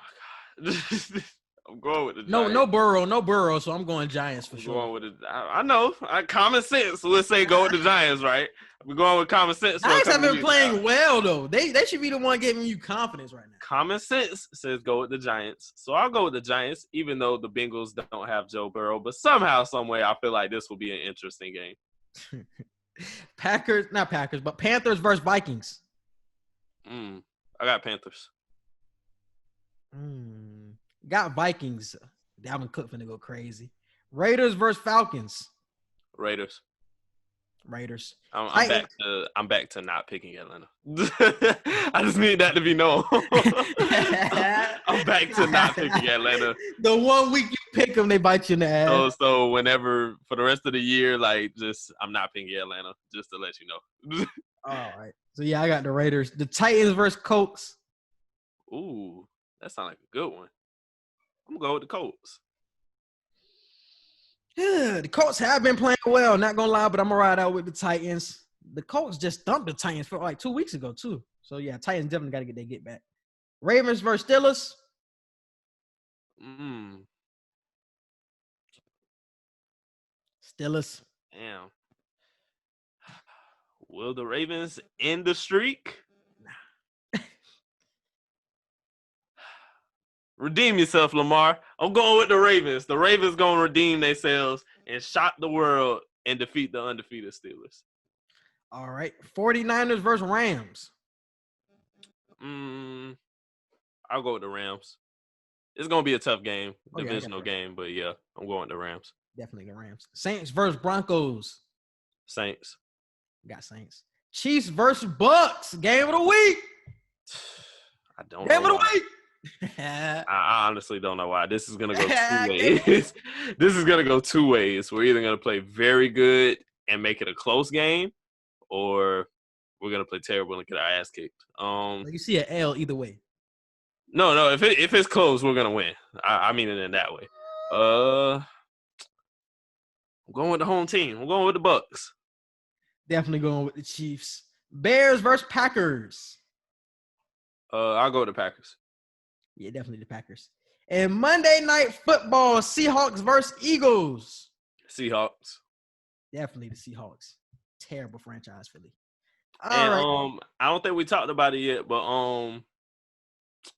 my God. I'm going with the Giants. No Burrow, so I'm going Giants for sure. Going with it. I know. Common sense. Let's say go with the Giants, right? We're going with common sense. Giants have been playing well, though. They should be the one giving you confidence right now. Common sense says go with the Giants. So I'll go with the Giants, even though the Bengals don't have Joe Burrow. But somehow, some way, I feel like this will be an interesting game. Panthers versus Vikings. I got Panthers. Got Vikings. Dalvin Cook finna go crazy. Raiders versus Falcons. Raiders. I'm back to not picking Atlanta. I just need that to be known. I'm back to not picking Atlanta. The 1 week you pick them, they bite you in the ass. So whenever for the rest of the year, like I'm not picking Atlanta, just to let you know. All right. So yeah, I got the Raiders. The Titans versus Colts. Ooh, that sounds like a good one. I'm gonna go with the Colts. Yeah, the Colts have been playing well, not gonna lie, but I'm gonna ride out with the Titans. The Colts just thumped the Titans for like 2 weeks ago, too. So yeah, Titans definitely gotta get their get back. Ravens versus Steelers. Steelers. Damn. Will the Ravens end the streak? Redeem yourself, Lamar. I'm going with the Ravens. The Ravens going to redeem themselves and shock the world and defeat the undefeated Steelers. All right. 49ers versus Rams. I'll go with the Rams. It's going to be a tough game, divisional game, but yeah, I'm going with the Rams. Definitely the Rams. Saints versus Broncos. Saints. Got Saints. Chiefs versus Bucks. Game of the week. I don't know. Game of the week. I honestly don't know why. This is going to go 2 ways. This is going to go 2 ways. We're either going to play very good and make it a close game, or we're going to play terrible and get our ass kicked. You see an L either way. No. If it's close, we're going to win. I mean it in that way. I'm going with the home team. I'm going with the Bucks. Definitely going with the Chiefs. Bears versus Packers. I'll go with the Packers. Yeah, definitely the Packers. And Monday Night Football, Seahawks versus Eagles. Seahawks. Definitely the Seahawks. Terrible franchise, Philly. All right. I don't think we talked about it yet, but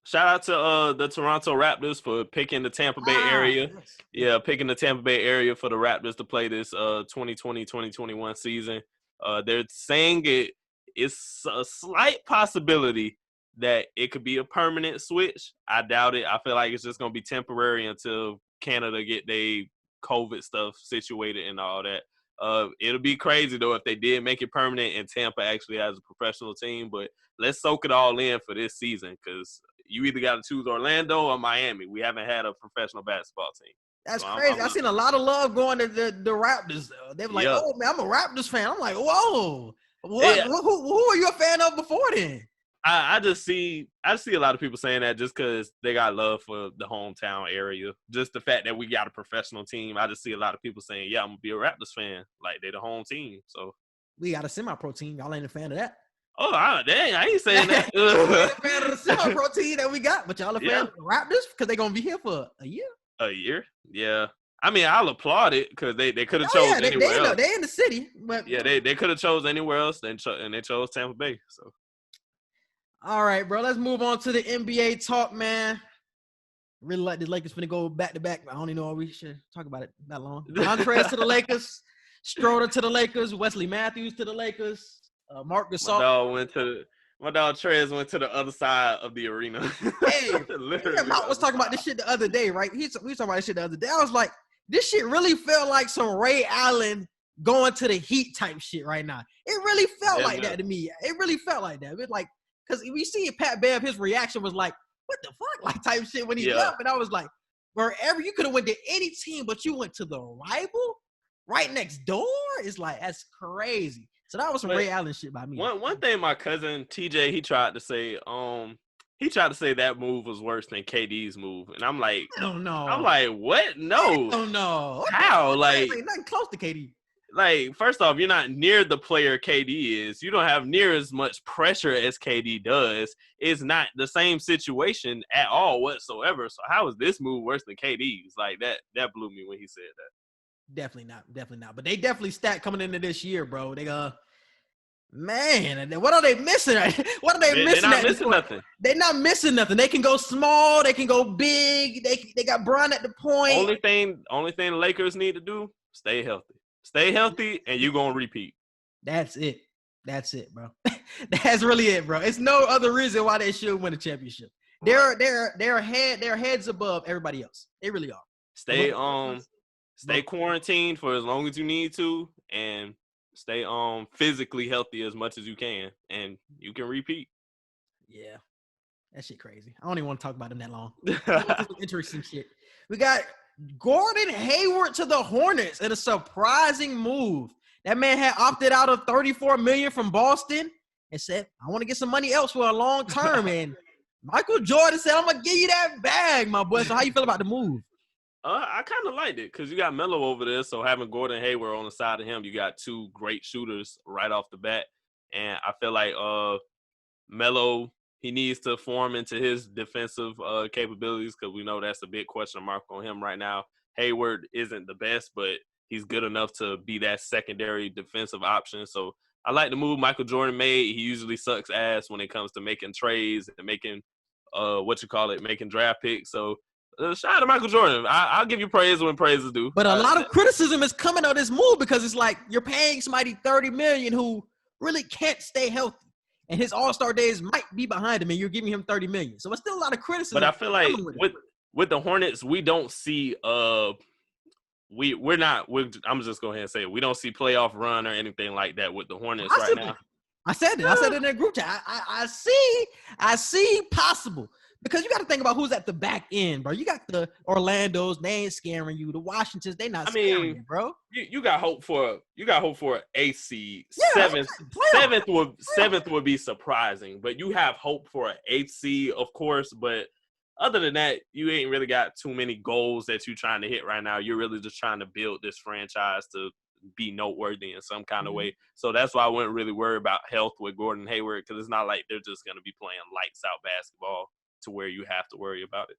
shout out to the Toronto Raptors for picking the Tampa Bay area. Yes. Yeah, picking the Tampa Bay area for the Raptors to play this 2020-2021 season. They're saying it's a slight possibility that it could be a permanent switch. I doubt it. I feel like it's just going to be temporary until Canada get their COVID stuff situated and all that. It'll be crazy, though, if they did make it permanent and Tampa actually has a professional team. But let's soak it all in for this season, because you either got to choose Orlando or Miami. We haven't had a professional basketball team. That's crazy. I've seen a lot of love going to the Raptors. They were like, oh, man, I'm a Raptors fan. I'm like, whoa. What? Yeah. Who were you a fan of before then? I see a lot of people saying that just because they got love for the hometown area. Just the fact that we got a professional team. I just see a lot of people saying, yeah, I'm going to be a Raptors fan. Like, they're the home team. So we got a semi-pro team. Y'all ain't a fan of that. Oh, dang, I ain't saying that. Y'all ain't a fan of the semi-pro team that we got, but y'all a fan of the Raptors because they're going to be here for a year. A year? Yeah. I mean, I'll applaud it because they could have chose anywhere else. They're in the city. But yeah, they could have chose anywhere else and they chose Tampa Bay. So. All right, bro. Let's move on to the NBA talk, man. Really like the Lakers finna go back to back. I don't even know why we should talk about it that long. Montrez to the Lakers, Schroeder to the Lakers, Wesley Matthews to the Lakers, Marc Gasol. My dog Trez went to the other side of the arena. Hey, I was talking about this shit the other day, right? We talking about this shit the other day. I was like, this shit really felt like some Ray Allen going to the Heat type shit right now. It really felt like that to me. It really felt like that. It was like, because we see Pat Bev, his reaction was like, what the fuck? Like type shit when he left. And I was like, wherever you could have went to any team, but you went to the rival right next door? It's like, that's crazy. So that was some Ray Allen shit by me. One thing my cousin TJ, he tried to say that move was worse than KD's move. And I'm like, I don't know. I'm like, what? No. I don't know. How? Like, ain't nothing close to KD. Like, first off, you're not near the player KD is. You don't have near as much pressure as KD does. It's not the same situation at all whatsoever. So how is this move worse than KD's? Like, that blew me when he said that. Definitely not. But they definitely stacked coming into this year, bro. They man, what are they missing? What are they missing? They're not missing nothing. They're not missing nothing. They can go small. They can go big. They got Bron at the point. Only thing the Lakers need to do, stay healthy. Stay healthy, and you're going to repeat. That's it, bro. That's really it, bro. It's no other reason why they should win a championship. They're heads above everybody else. They really are. Stay quarantined for as long as you need to, and stay physically healthy as much as you can, and you can repeat. Yeah, that shit crazy. I don't even want to talk about them that long. Some interesting shit. We got Gordon Hayward to the Hornets in a surprising move. That man had opted out of $34 million from Boston and said, I want to get some money elsewhere long term. And Michael Jordan said, I'm going to give you that bag, my boy. So how you feel about the move? I kind of liked it because you got Melo over there. So having Gordon Hayward on the side of him, you got two great shooters right off the bat. And I feel like Melo, he needs to form into his defensive capabilities because we know that's a big question mark on him right now. Hayward isn't the best, but he's good enough to be that secondary defensive option. So I like the move Michael Jordan made. He usually sucks ass when it comes to making trades and making making draft picks. So shout out to Michael Jordan. I'll give you praise when praise is due. But a lot of criticism is coming on this move because it's like you're paying somebody $30 million who really can't stay healthy. And his All-Star days might be behind him, and you're giving him $30 million. So it's still a lot of criticism. But I feel like with the Hornets, we don't see I'm just going ahead and say it. We don't see playoff run or anything like that with the Hornets right now. I said it. I said it in that group chat. I see possible. Because you got to think about who's at the back end, bro. You got the Orlandos, they ain't scaring you. The Washingtons, they not scaring you, bro. You got hope for a seed. Seventh would be surprising, but you have hope for an 8th seed, of course. But other than that, you ain't really got too many goals that you're trying to hit right now. You're really just trying to build this franchise to be noteworthy in some kind of way. So that's why I wouldn't really worry about health with Gordon Hayward because it's not like they're just going to be playing lights out basketball to where you have to worry about it.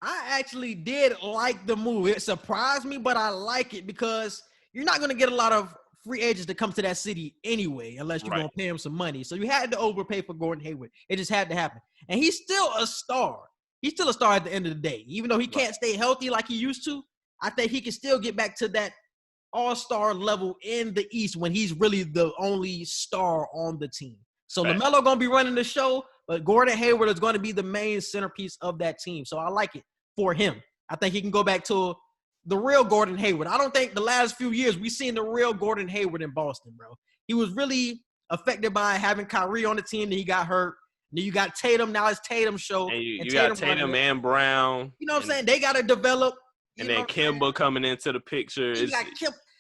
I actually did like the move. It surprised me, but I like it because you're not going to get a lot of free agents to come to that city anyway, unless you're going to pay him some money. So you had to overpay for Gordon Hayward. It just had to happen. And he's still a star. He's still a star at the end of the day. Even though he can't stay healthy like he used to, I think he can still get back to that all-star level in the East when he's really the only star on the team. So LaMelo going to be running the show, but Gordon Hayward is going to be the main centerpiece of that team. So I like it for him. I think he can go back to the real Gordon Hayward. I don't think the last few years we've seen the real Gordon Hayward in Boston, bro. He was really affected by having Kyrie on the team, then he got hurt. Then you got Tatum. Now it's Tatum's show. And you got Tatum and Brown. You know what I'm saying? They got to develop. And then Kemba coming into the picture.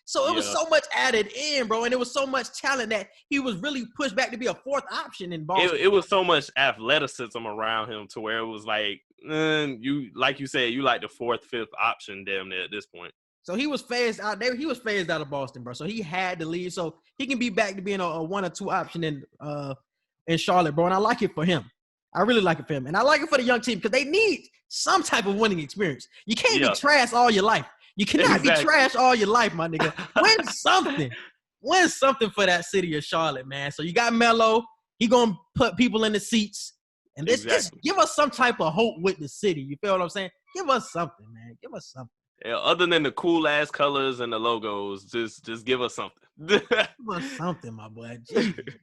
So it was so much added in, bro, and it was so much talent that he was really pushed back to be a 4th option in Boston. It was so much athleticism around him to where it was like, like you said, you like the 4th, 5th option damn near at this point. So he was phased out there. He was phased out of Boston, bro. So he had to leave. So he can be back to being a 1 or 2 option in Charlotte, bro. And I like it for him. I really like it for him. And I like it for the young team because they need some type of winning experience. You can't be trash all your life. You cannot be trash all your life, my nigga. Win something. Win something for that city of Charlotte, man. So you got Melo. He going to put people in the seats. And just give us some type of hope with the city. You feel what I'm saying? Give us something, man. Give us something. Yeah, other than the cool-ass colors and the logos, just give us something. Give us something, my boy. Jeez.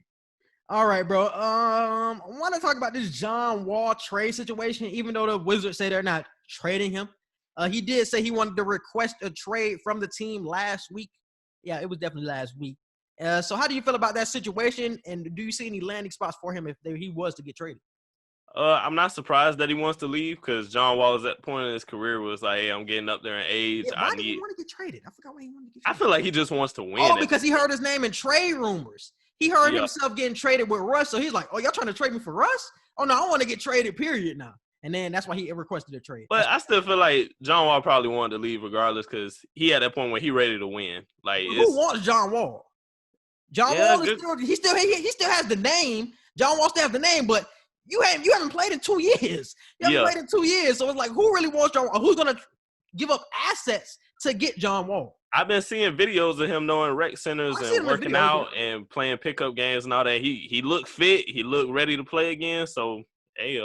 All right, bro. I want to talk about this John Wall trade situation, even though the Wizards say they're not trading him. He did say he wanted to request a trade from the team last week. Yeah, it was definitely last week. So how do you feel about that situation? And do you see any landing spots for him if he was to get traded? I'm not surprised that he wants to leave because John Wall is at the point in his career where it's like, hey, I'm getting up there in age. Yeah, why did he want to get traded? I forgot why he wanted to get traded. I feel like he just wants to win. Oh, because he heard his name in trade rumors. He heard himself getting traded with Russ, so he's like, oh, y'all trying to trade me for Russ? Oh, no, I want to get traded, period, now. And then that's why he requested a trade. But I still feel like John Wall probably wanted to leave regardless because he at that point where he ready to win. Like, who wants John Wall? John Wall is still has the name. John Wall still has the name, but you haven't played in 2 years. You haven't played in 2 years, so it's like who really wants John Wall? Who's gonna give up assets to get John Wall? I've been seeing videos of him knowing rec centers and working out and playing pickup games and all that. He looked fit. He looked ready to play again. So hey,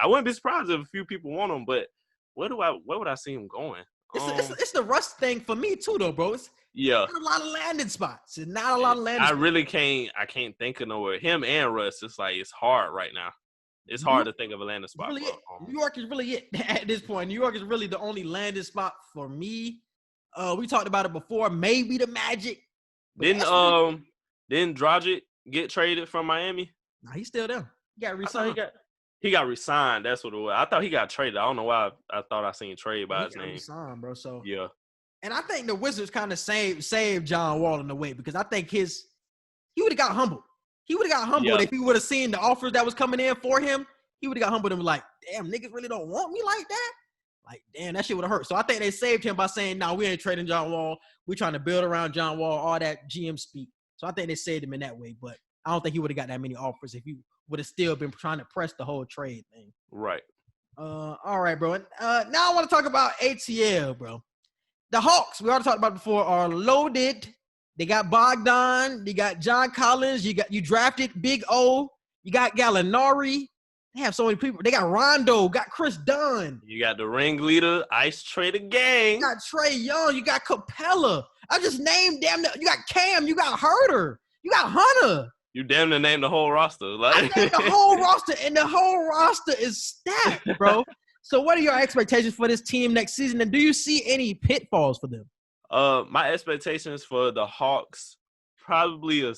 I wouldn't be surprised if a few people want him, but where would I see him going? It's the Russ thing for me too, though, bro. Not a lot of landing spots. It's not a lot of landing spots. I can't think of nowhere. Him and Russ, it's like it's hard right now. It's hard to think of a landing spot. Really New York is really it at this point. New York is really the only landing spot for me. We talked about it before. Maybe the Magic. Didn't Dragic get traded from Miami? Nah, he's still there. He got re-signed. He got re-signed. That's what it was. I thought he got traded. I don't know why I thought I seen trade by his name. Re-signed, bro. So yeah. And I think the Wizards kind of saved John Wall in a way because I think he would have got humbled. He would have got humbled if he would have seen the offers that was coming in for him. He would have got humbled and be like, damn, niggas really don't want me like that? Like, damn, that shit would have hurt. So I think they saved him by saying, no, we ain't trading John Wall. We're trying to build around John Wall, all that GM speak. So I think they saved him in that way. But I don't think he would have got that many offers if he would have still been trying to press the whole trade thing. Right. All right, bro. Now I want to talk about ATL, bro. The Hawks, we already talked about before, are loaded. They got Bogdan. They got John Collins. You drafted Big O. You got Gallinari. They have so many people. They got Rondo. Got Chris Dunn. You got the ringleader, Ice Trader Gang. You got Trae Young. You got Capella. I just named damn. You got Cam. You got Herter. You got Hunter. You damn near named the whole roster. Like I named the whole roster, and the whole roster is stacked, bro. So what are your expectations for this team next season, and do you see any pitfalls for them? My expectations for the Hawks probably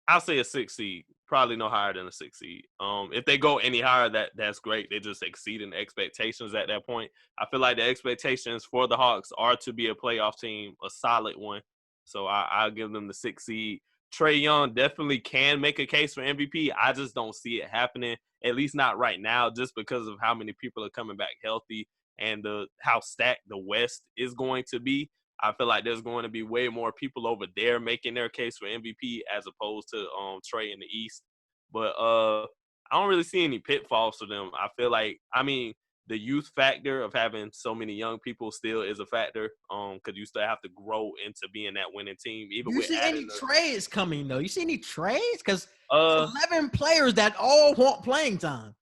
I'll say a 6 seed. Probably no higher than a 6 seed. If they go any higher, that's great. They just exceeding expectations at that point. I feel like the expectations for the Hawks are to be a playoff team, a solid one. So I'll give them the 6 seed. Trae Young definitely can make a case for MVP. I just don't see it happening, at least not right now, just because of how many people are coming back healthy and how stacked the West is going to be. I feel like there's going to be way more people over there making their case for MVP as opposed to Trae in the East. But I don't really see any pitfalls for them. I feel like, the youth factor of having so many young people still is a factor because you still have to grow into being that winning team. Even you with see any trades coming, though? You see any trades? Because 11 players that all want playing time.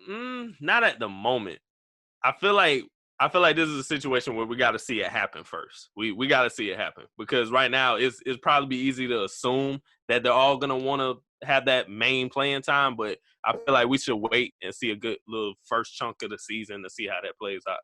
Not at the moment. I feel like this is a situation where we got to see it happen first. We got to see it happen because right now it's probably easy to assume that they're all going to want to have that main playing time, but I feel like we should wait and see a good little first chunk of the season to see how that plays out.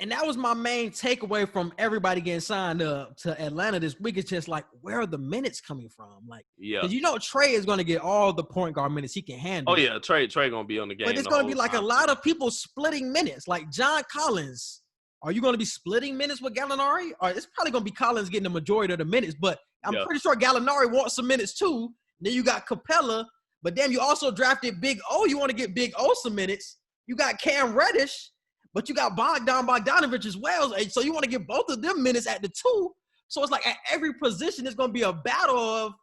And that was my main takeaway from everybody getting signed up to Atlanta this week. It's just like, where are the minutes coming from? Like, because Trae is going to get all the point guard minutes he can handle. Oh yeah, Trae going to be on the game. But it's going to be like a lot of people splitting minutes. Like John Collins, are you going to be splitting minutes with Gallinari? Or it's probably going to be Collins getting the majority of the minutes. But I'm pretty sure Gallinari wants some minutes too. Then you got Capella. But then you also drafted Big O. You want to get Big O some minutes. You got Cam Reddish. But you got Bogdanovich as well. So you want to give both of them minutes at the 2. So it's like at every position, it's going to be a battle of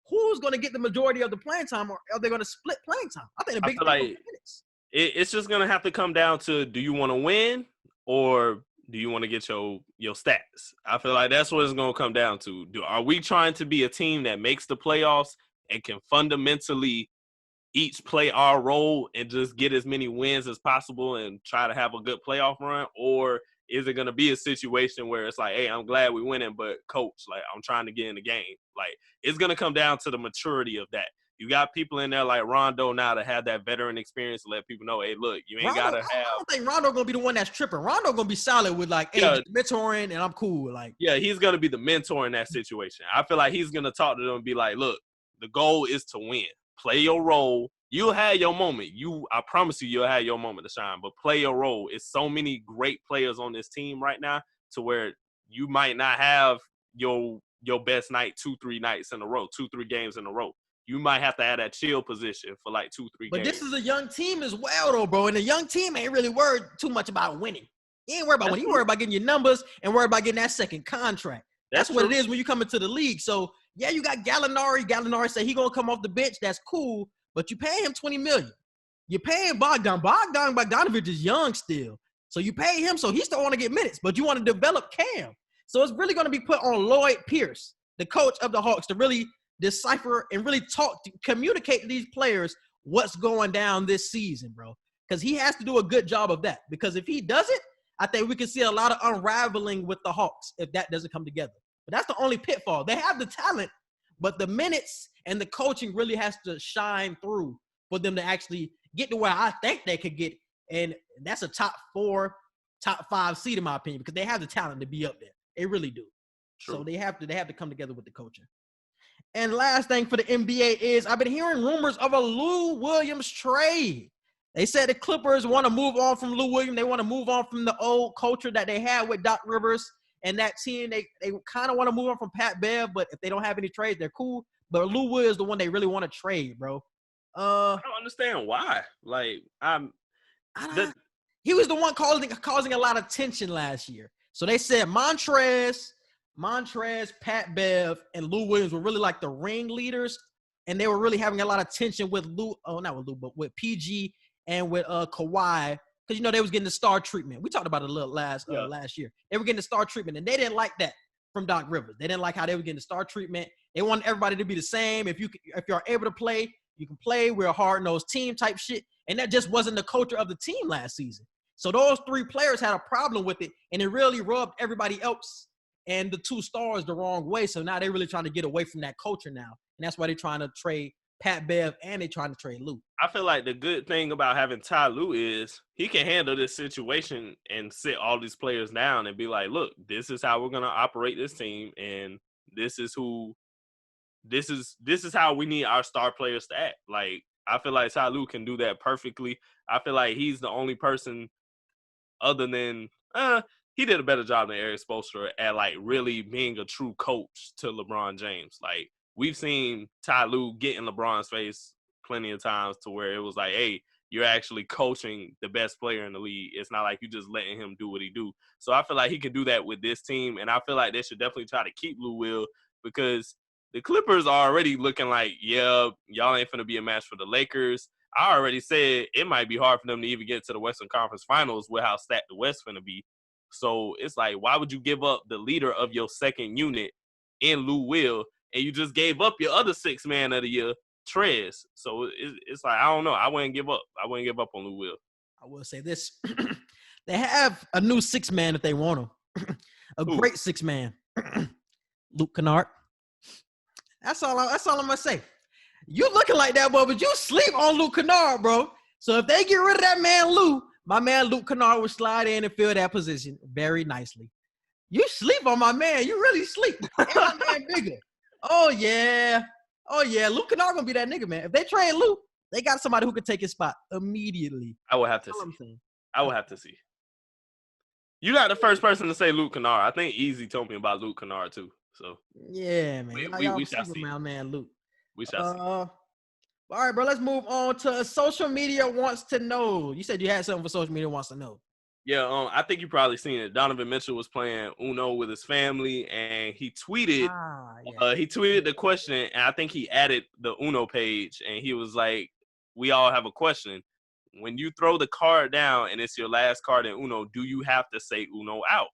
who's going to get the majority of the playing time, or are they going to split playing time? I think the big thing is minutes. It's just going to have to come down to, do you want to win or do you want to get your stats? I feel like that's what it's going to come down to. Are we trying to be a team that makes the playoffs and can fundamentally each play our role and just get as many wins as possible and try to have a good playoff run? Or is it going to be a situation where it's like, hey, I'm glad we winning, but coach, like, I'm trying to get in the game. Like, it's going to come down to the maturity of that. You got people in there like Rondo now to have that veteran experience to let people know, hey, look, you ain't got to have. I don't think Rondo going to be the one that's tripping. Rondo going to be solid with like, hey, mentoring, and I'm cool. Like, yeah, he's going to be the mentor in that situation. I feel like he's going to talk to them and be like, look, the goal is to win. Play your role. You'll have your moment. I promise you'll have your moment to shine, but play your role. It's so many great players on this team right now to where you might not have your best night 2-3 nights in a row, 2-3 games in a row. You might have to have that chill position for like 2-3 games. But this is a young team as well, though, bro. And the young team ain't really worried too much about winning. You ain't worried about winning. You worried about getting your numbers and worried about getting that second contract. That's what it is when you come into the league. So, yeah, you got Gallinari. Gallinari said he going to come off the bench. That's cool. But you pay him $20 million. You're paying Bogdanovich is young still. So you pay him, so he still want to get minutes. But you want to develop Cam. So it's really going to be put on Lloyd Pierce, the coach of the Hawks, to really decipher and really communicate to these players what's going down this season, bro. Because he has to do a good job of that. Because if he does it, I think we can see a lot of unraveling with the Hawks if that doesn't come together. But that's the only pitfall. They have the talent, but the minutes and the coaching really has to shine through for them to actually get to where I think they could get. And that's a top 4, top 5 seed in my opinion, because they have the talent to be up there. They really do. True. So they have to come together with the coaching. And last thing for the NBA is I've been hearing rumors of a Lou Williams trade. They said the Clippers want to move on from Lou Williams. They want to move on from the old culture that they had with Doc Rivers and that team. They kind of want to move on from Pat Bev, but if they don't have any trades, they're cool. But Lou Williams is the one they really want to trade, bro. I don't understand why. Like, he was the one causing a lot of tension last year. So they said Montrez, Pat Bev, and Lou Williams were really like the ringleaders, and they were really having a lot of tension with not with Lou, but with PG and with Kawhi, because they was getting the star treatment. We talked about it a little last year. They were getting the star treatment, and they didn't like that from Doc Rivers. They didn't like how they were getting the star treatment. They wanted everybody to be the same. If you're able to play, you can play. We're a hard-nosed team type shit, and that just wasn't the culture of the team last season. So those 3 players had a problem with it, and it really rubbed everybody else and the 2 stars the wrong way. So now they're really trying to get away from that culture now, and that's why they're trying to trade Pat Bev and they're trying to trade Lou. I feel like the good thing about having Ty Lue is he can handle this situation and sit all these players down and be like, look, this is how we're going to operate this team, and this is how we need our star players to act. Like, I feel like Ty Lue can do that perfectly. I feel like he's the only person other than he did a better job than Eric Spoelstra at like really being a true coach to LeBron James. Like, we've seen Ty Lue get in LeBron's face plenty of times to where it was like, hey, you're actually coaching the best player in the league. It's not like you just letting him do what he do. So I feel like he can do that with this team, and I feel like they should definitely try to keep Lou Will, because the Clippers are already looking like, yeah, y'all ain't finna be a match for the Lakers. I already said it might be hard for them to even get to the Western Conference Finals with how stacked the West finna be. So it's like, why would you give up the leader of your second unit in Lou Will, and you just gave up your other 6th man of the year, Trez? So it's like, I don't know. I wouldn't give up. I wouldn't give up on Lou Will. I will say this. They have a new 6th man if they want him. Great 6th man. Luke Kennard. That's all I'm going to say. You looking like that, boy, but you sleep on Luke Kennard, bro. So if they get rid of that man, Lou, my man Luke Kennard will slide in and fill that position very nicely. You sleep on my man. You really sleep. And my man bigger. Oh, yeah. Luke Kennard going to be that nigga, man. If they trade Luke, they got somebody who could take his spot immediately. I will have to see. I will have to see. You're not the first person to say Luke Kennard. I think Easy told me about Luke Kennard, too. So yeah, man. We shall see. My man Luke. We shall see. All right, bro. Let's move on to social media wants to know. You said you had something for social media wants to know. Yeah, I think you probably seen it. Donovan Mitchell was playing Uno with his family, and he tweeted. He tweeted the question, and I think he added the Uno page, and he was like, "We all have a question. When you throw the card down and it's your last card in Uno, do you have to say Uno out?"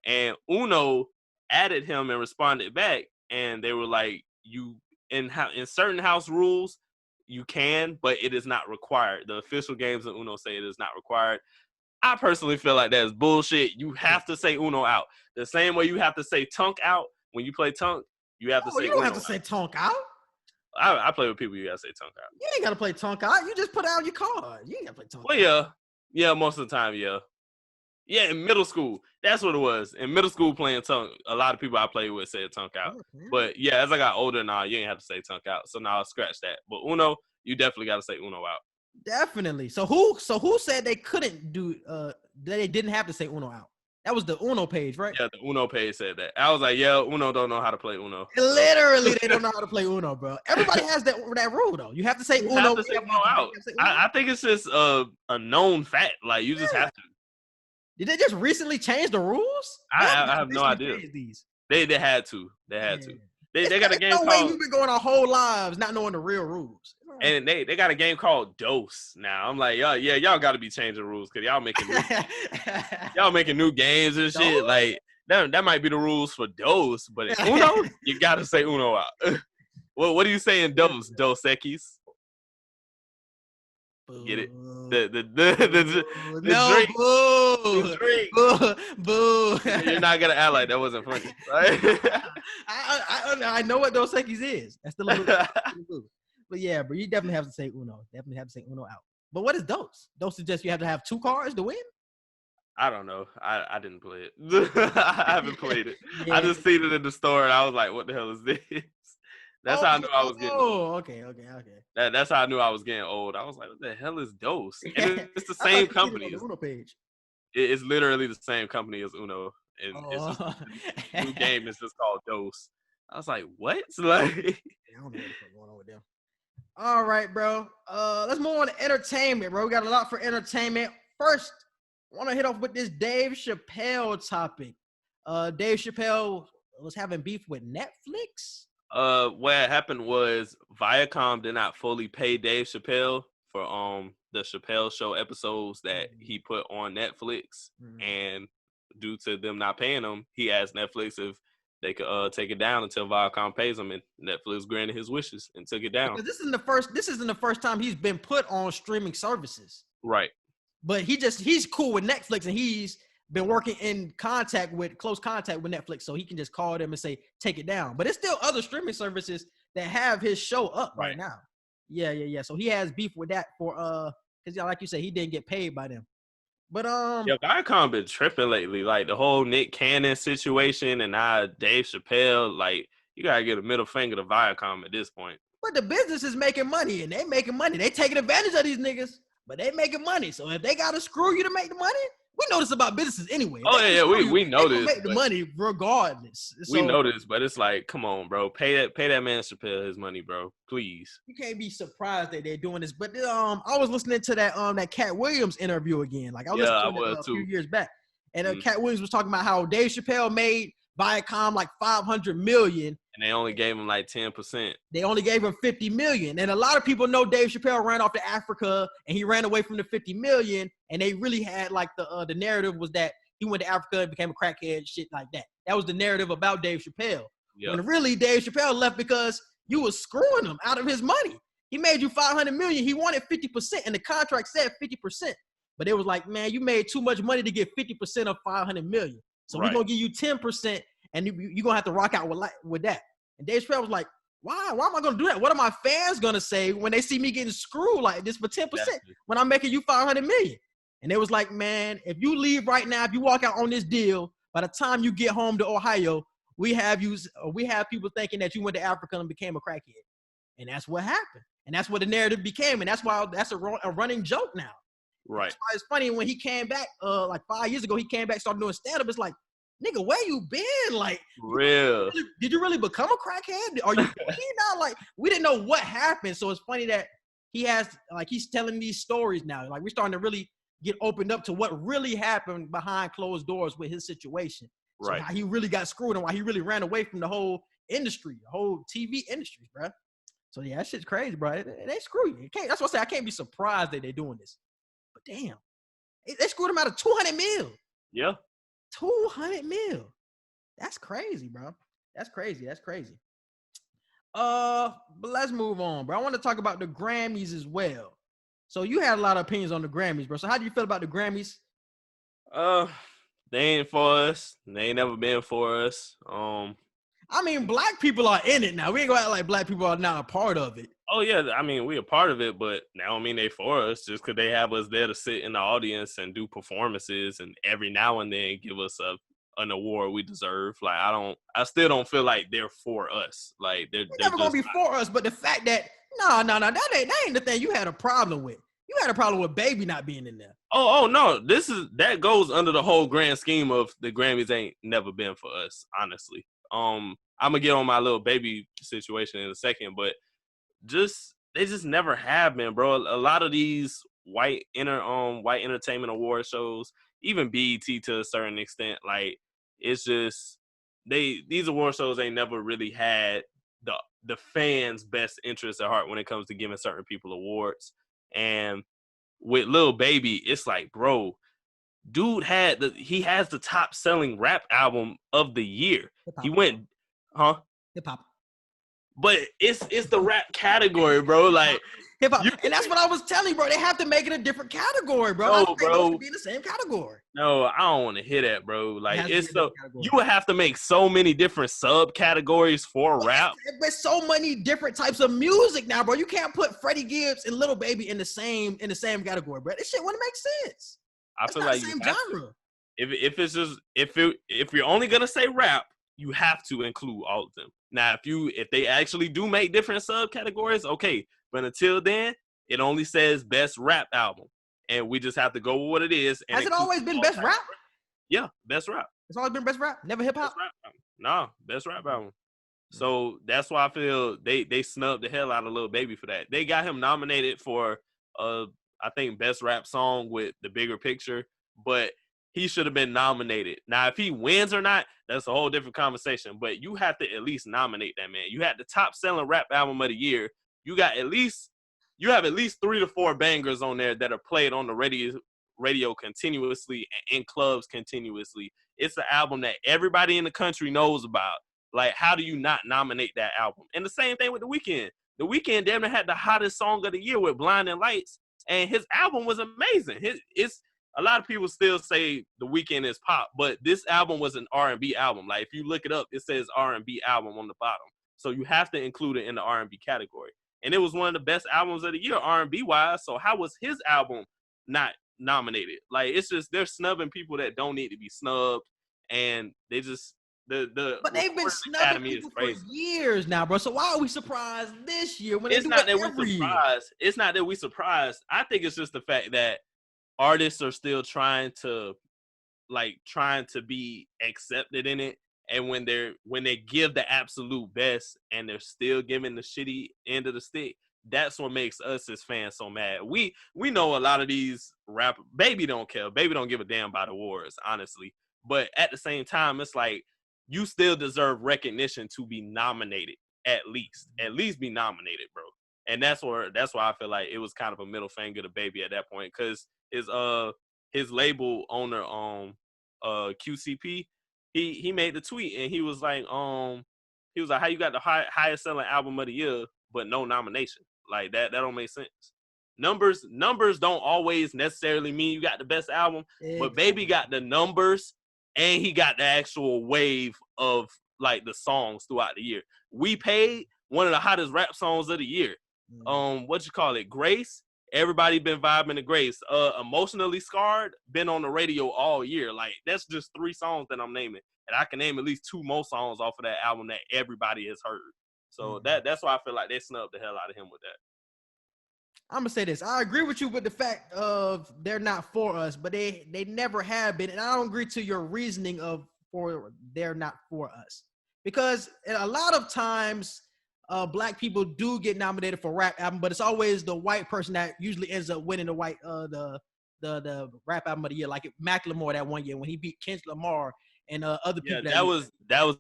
And Uno added him and responded back, and they were like, "You in certain house rules, you can, but it is not required. The official games of Uno say it is not required." I personally feel like that's bullshit. You have to say Uno out. The same way you have to say Tunk out when you play Tunk, you have to say Uno out. You don't have to say Tunk out. I play with people, you got to say Tunk out. You ain't got to play Tunk out. You just put out your card. You ain't got to play Tunk out. Well, yeah, most of the time, yeah. Yeah, in middle school. That's what it was. In middle school playing Tunk, a lot of people I played with said Tunk out. Okay. But, yeah, as I got older now, you ain't have to say Tunk out. So now I'll scratch that. But Uno, you definitely got to say Uno out. Definitely. So who said they couldn't do they didn't have to say Uno out? That was the Uno page, right? Yeah, the Uno page said that. I was like, yeah, Uno don't know how to play Uno. Literally, they don't know how to play Uno, bro. Everybody has that rule though. You have to say Uno. Have to say Uno out. I think it's just a known fact. Like, you just have to. Did they just recently change the rules? I have no idea. They had to. They had to. They got a game called. No way we've been going our whole lives not knowing the real rules. And they got a game called Dose now. I'm like, y'all got to be changing rules because y'all making new games and shit. Dose? Like that might be the rules for Dose, but in Uno, you got to say Uno out. What do you say in Dose? Dos Equis? Get it? The drink. Boo. You're not gonna act like that wasn't funny, right? I know what Dos Equis is. That's the little boo. But yeah, bro, you definitely have to say Uno. Definitely have to say Uno out. But what is Dos? Dos suggests you have to have 2 cards to win? I don't know. I didn't play it. I haven't played it. Yeah. I just seen it in the store and I was like, what the hell is this? That's how I knew I was getting old. Oh, okay. That's how I knew I was getting old. I was like, what the hell is Dos? And it's the same company. On the Uno page. It's literally the same company as Uno. And it's just the new game is just called Dos. I was like, what? Like, I don't know what the fuck going on with them. All right, bro. Let's move on to entertainment, bro. We got a lot for entertainment. First, I want to hit off with this Dave Chapelle topic. Dave Chapelle was having beef with Netflix. What happened was Viacom did not fully pay Dave Chapelle for the Chappelle Show episodes that he put on Netflix, and due to them not paying him, he asked Netflix if they could take it down until Viacom pays him, and Netflix granted his wishes and took it down. Because this isn't the first time he's been put on streaming services. Right. But he's cool with Netflix, and he's been working in close contact with Netflix, so he can just call them and say, take it down. But it's still other streaming services that have his show up right now. Yeah. So he has beef with that because like you said, he didn't get paid by them. But yeah, Viacom been tripping lately. Like the whole Nick Cannon situation and now Dave Chapelle, like you gotta get a middle finger to Viacom at this point. But the business is making money, and they making money. They taking advantage of these niggas, but they making money. So if they gotta screw you to make the money, we know this about businesses anyway. We know this. Make the money regardless. We know this, but it's like, come on, bro, pay that man Chappelle his money, bro, please. You can't be surprised that they're doing this. But I was listening to that Cat Williams interview again. Like I was listening to it a few years back, and Cat Williams was talking about how Dave Chapelle made Viacom like $500 million. And they only gave him like 10%. They only gave him $50 million. And a lot of people know Dave Chapelle ran off to Africa and he ran away from the $50 million. And they really had like the narrative was that he went to Africa and became a crackhead, shit like that. That was the narrative about Dave Chapelle. Yep. And really, Dave Chapelle left because you was screwing him out of his money. He made you $500 million. He wanted 50%, and the contract said 50%. But it was like, man, you made too much money to get 50% of $500 million. So we're gonna give you 10%, and you're gonna have to rock out with that. And Dave Chapelle was like, why am I gonna do that? What are my fans gonna say when they see me getting screwed like this for 10% when I'm making you $500 million? And they was like, man, if you leave right now, if you walk out on this deal, by the time you get home to Ohio, we have people thinking that you went to Africa and became a crackhead. And that's what happened. And that's what the narrative became. And that's why that's a running joke now. Right. That's why it's funny when he came back, like 5 years ago, he came back, started doing stand-up. It's like, nigga, where you been? Like, real. Did you really become a crackhead? Are you now? Like, we didn't know what happened. So it's funny that he's telling these stories now. Like, we're starting to really get opened up to what really happened behind closed doors with his situation. So how he really got screwed and why he really ran away from the whole industry, the whole TV industry, bro. So yeah, that shit's crazy, bro. They screw you. That's what I say. I can't be surprised that they're doing this. But damn, they screwed him out of $200 million. Yeah. $200 million. That's crazy, bro. That's crazy. But let's move on, bro. I want to talk about the Grammys as well. So you had a lot of opinions on the Grammys, bro. So how do you feel about the Grammys? They ain't for us. They ain't never been for us. I mean, black people are in it now. We ain't gonna act like black people are not a part of it. Oh yeah, I mean, we a part of it, but that don't mean they for us just because they have us there to sit in the audience and do performances and every now and then give us an award we deserve. Like I still don't feel like they're for us. Like they're never gonna be for us. But the fact that no, that ain't the thing you had a problem with. You had a problem with Baby not being in there. Oh no, that goes under the whole grand scheme of the Grammys ain't never been for us. Honestly, I'm gonna get on my little Baby situation in a second, but they just never have been, bro. A lot of these white entertainment award shows, even BET to a certain extent, like it's just these award shows ain't never really had the fans' best interest at heart when it comes to giving certain people awards. And with Lil Baby, it's like, bro, dude he has the top selling rap album of the year. Hip-hop. He went, huh? Hip hop. But it's the rap category, bro. Like hip hop. And that's what I was telling you, bro. They have to make it a different category, bro. No, I don't think bro. those should be in the same category. No, I don't want to hear that, bro. Like, It has it's to be a so different category. you would have to make so many different subcategories for rap. There's so many different types of music now, bro. You can't put Freddie Gibbs and Lil Baby in the same category, bro. This shit wouldn't make sense. I That's feel not like the you same have genre. to. If you're only gonna say rap, you have to include all of them. Now, if they actually do make different subcategories, okay. But until then, it only says best rap album, and we just have to go with what it is. And Has it always been best rap? Yeah, best rap. It's always been best rap. Never hip hop. No, best rap album. So that's why I feel they snubbed the hell out of Lil Baby for that. They got him nominated for I think best rap song with The Bigger Picture, but he should have been nominated. Now, if he wins or not, that's a whole different conversation. But you have to at least nominate that man. You had the top selling rap album of the year. You have at least 3 to 4 bangers on there that are played on the radio continuously and in clubs continuously. It's an album that everybody in the country knows about. Like, how do you not nominate that album? And the same thing with The Weeknd. The Weeknd damn near had the hottest song of the year with Blinding Lights, and his album was amazing. It's a lot of people still say The Weeknd is pop, but this album was an R&B album. Like, if you look it up, it says R&B album on the bottom. So you have to include it in the R&B category. And it was one of the best albums of the year, R&B wise. So how was his album not nominated? Like, it's just they're snubbing people that don't need to be snubbed, and they just But they've been snubbing people for years now, bro. So why are we surprised this year when it's they do not it that every we're year? surprised. It's not that we're surprised. I think it's just the fact that artists are still trying to be accepted in it. And when they give the absolute best and they're still giving the shitty end of the stick, that's what makes us as fans so mad. We know a lot of these rappers, Baby don't care. Baby don't give a damn about awards, honestly. But at the same time, it's like, you still deserve recognition to be nominated, at least be nominated, bro. And that's why I feel like it was kind of a middle finger to Baby at that point, because his label owner QCP, he made the tweet and he was like how you got the highest selling album of the year but no nomination? Like, that don't make sense. Numbers don't always necessarily mean you got the best album, but Baby got the numbers and he got the actual wave of like the songs throughout the year. We Paid, one of the hottest rap songs of the year. Grace. Everybody been vibing to Grace. Emotionally Scarred, been on the radio all year. Like, that's just 3 songs that I'm naming. And I can name at least 2 more songs off of that album that everybody has heard. So that's why I feel like they snubbed the hell out of him with that. I'm gonna say this. I agree with you with the fact of they're not for us, but they never have been. And I don't agree to your reasoning of they're not for us, because a lot of times black people do get nominated for rap album, but it's always the white person that usually ends up winning the white the rap album of the year, like Macklemore that one year when he beat Kendrick Lamar and other people. That was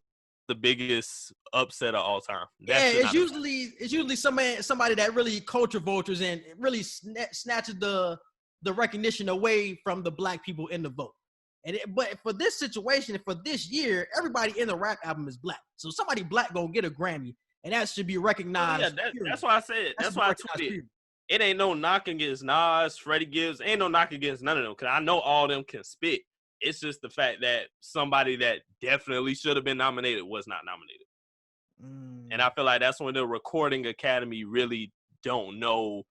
the biggest upset of all time. It's usually somebody that really culture vultures and really snatches the recognition away from the black people in the vote. But for this situation and for this year, everybody in the rap album is black. So somebody black gonna get a Grammy, and that should be recognized. That's why I said. That's why I tweeted. It ain't no knock against Nas, Freddie Gibbs. Ain't no knock against none of them, because I know all them can spit. It's just the fact that somebody that definitely should have been nominated was not nominated. And I feel like that's when the Recording Academy really don't know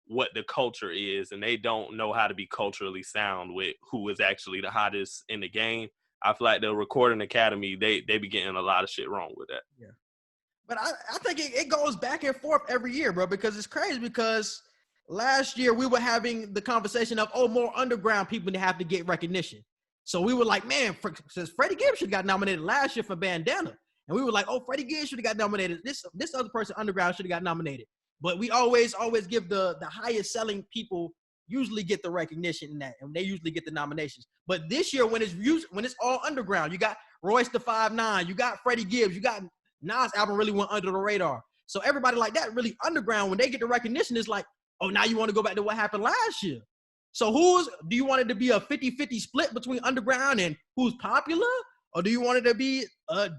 what the culture is, and they don't know how to be culturally sound with who is actually the hottest in the game. I feel like the Recording Academy, they be getting a lot of shit wrong with that. Yeah. But I think it goes back and forth every year, bro, because it's crazy, because last year we were having the conversation of, more underground people to have to get recognition. So we were like, man, since Freddie Gibbs should have got nominated last year for Bandana. And we were like, Freddie Gibbs should have got nominated. This other person underground should have got nominated. But we always give the highest selling people usually get the recognition in that, and they usually get the nominations. But this year, when it's all underground, you got Royce the 5'9", you got Freddie Gibbs, you got Nas' album really went under the radar. So everybody like that really underground, when they get the recognition, it's like, now you want to go back to what happened last year. So do you want it to be a 50-50 split between underground and who's popular? Or do you want it to be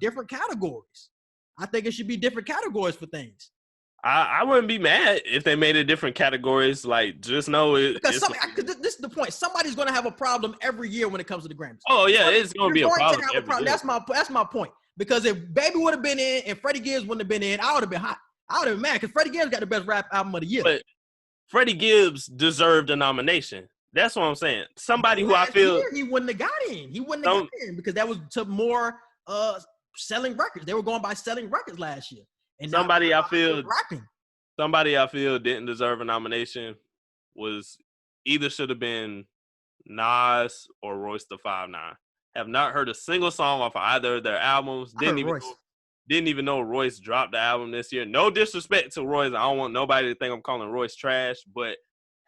different categories? I think it should be different categories for things. I wouldn't be mad if they made it different categories. Like, just know it. Because this is the point. Somebody's going to have a problem every year when it comes to the Grammys. Oh yeah, it's going to be a problem. That's my point. Because if Baby would have been in and Freddie Gibbs wouldn't have been in, I would have been hot. I would have been mad because Freddie Gibbs got the best rap album of the year. But Freddie Gibbs deserved a nomination. That's what I'm saying. Somebody who I feel he wouldn't have got in. He wouldn't have got in because that was to more selling records. They were going by selling records last year. And somebody I feel didn't deserve a nomination was either should have been Nas or Royce the 5'9". Have not heard a single song off of either of their albums. Didn't even know Royce dropped the album this year. No disrespect to Royce. I don't want nobody to think I'm calling Royce trash, but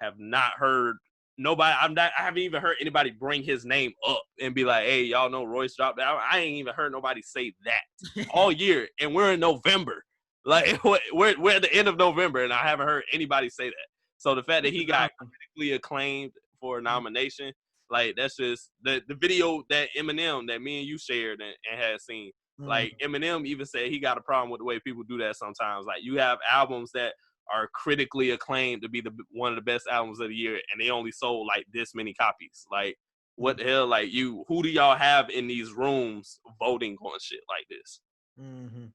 have not heard nobody. I haven't even heard anybody bring his name up and be like, hey, y'all know Royce dropped the album. I ain't even heard nobody say that all year. And we're in November. Like, we're at the end of November, and I haven't heard anybody say that. So the fact that he got critically acclaimed for a nomination, like, that's just the video that Eminem, that me and you shared and had seen. Like, Eminem even said he got a problem with the way people do that sometimes. Like, you have albums that are critically acclaimed to be one of the best albums of the year, and they only sold, like, this many copies. Like, what the hell? Like, who do y'all have in these rooms voting on shit like this? Mm-hmm.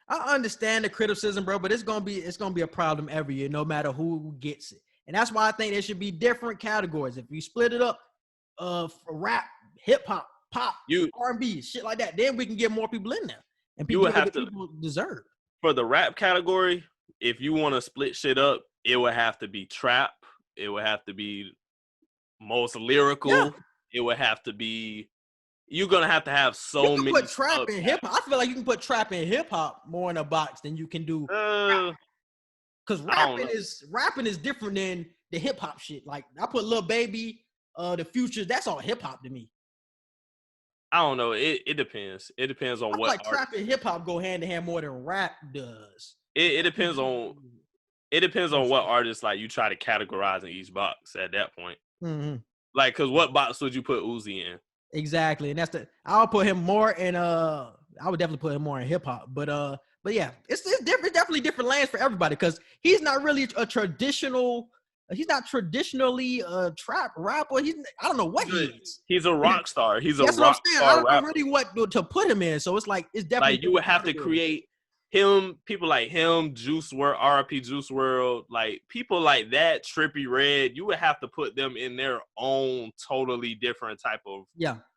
I understand the criticism, bro, but it's gonna be a problem every year, no matter who gets it. And that's why I think there should be different categories. If you split it up, for rap, hip hop, pop, R&B, shit like that, then we can get more people in there, and people people deserve. For the rap category, if you want to split shit up, it would have to be trap. It would have to be most lyrical. Yeah. It would have to be. You're gonna have to have so many. Put trap and hip hop. I feel like you can put trap and hip hop more in a box than you can do. Because rapping is different than the hip hop shit. Like, I put Lil Baby, the Future. That's all hip hop to me. I don't know. It depends. It depends on what. Like trap and hip hop go hand in hand more than rap does. It depends on. It depends on what artist like you try to categorize in each box at that point. Mm-hmm. Like, cause what box would you put Uzi in? Exactly, and I'll put him more in. I would definitely put him more in hip hop, but yeah, it's different. Definitely different lanes for everybody because he's not really a traditional. He's not traditionally a trap rapper. I don't know what he is. He's a rock star. He's That's a rock star. I don't know really what to put him in. So it's like it's definitely like you would have to create him. People like him, Juice WRLD, RIP Juice WRLD, like people like that, Trippie Redd. You would have to put them in their own totally different type of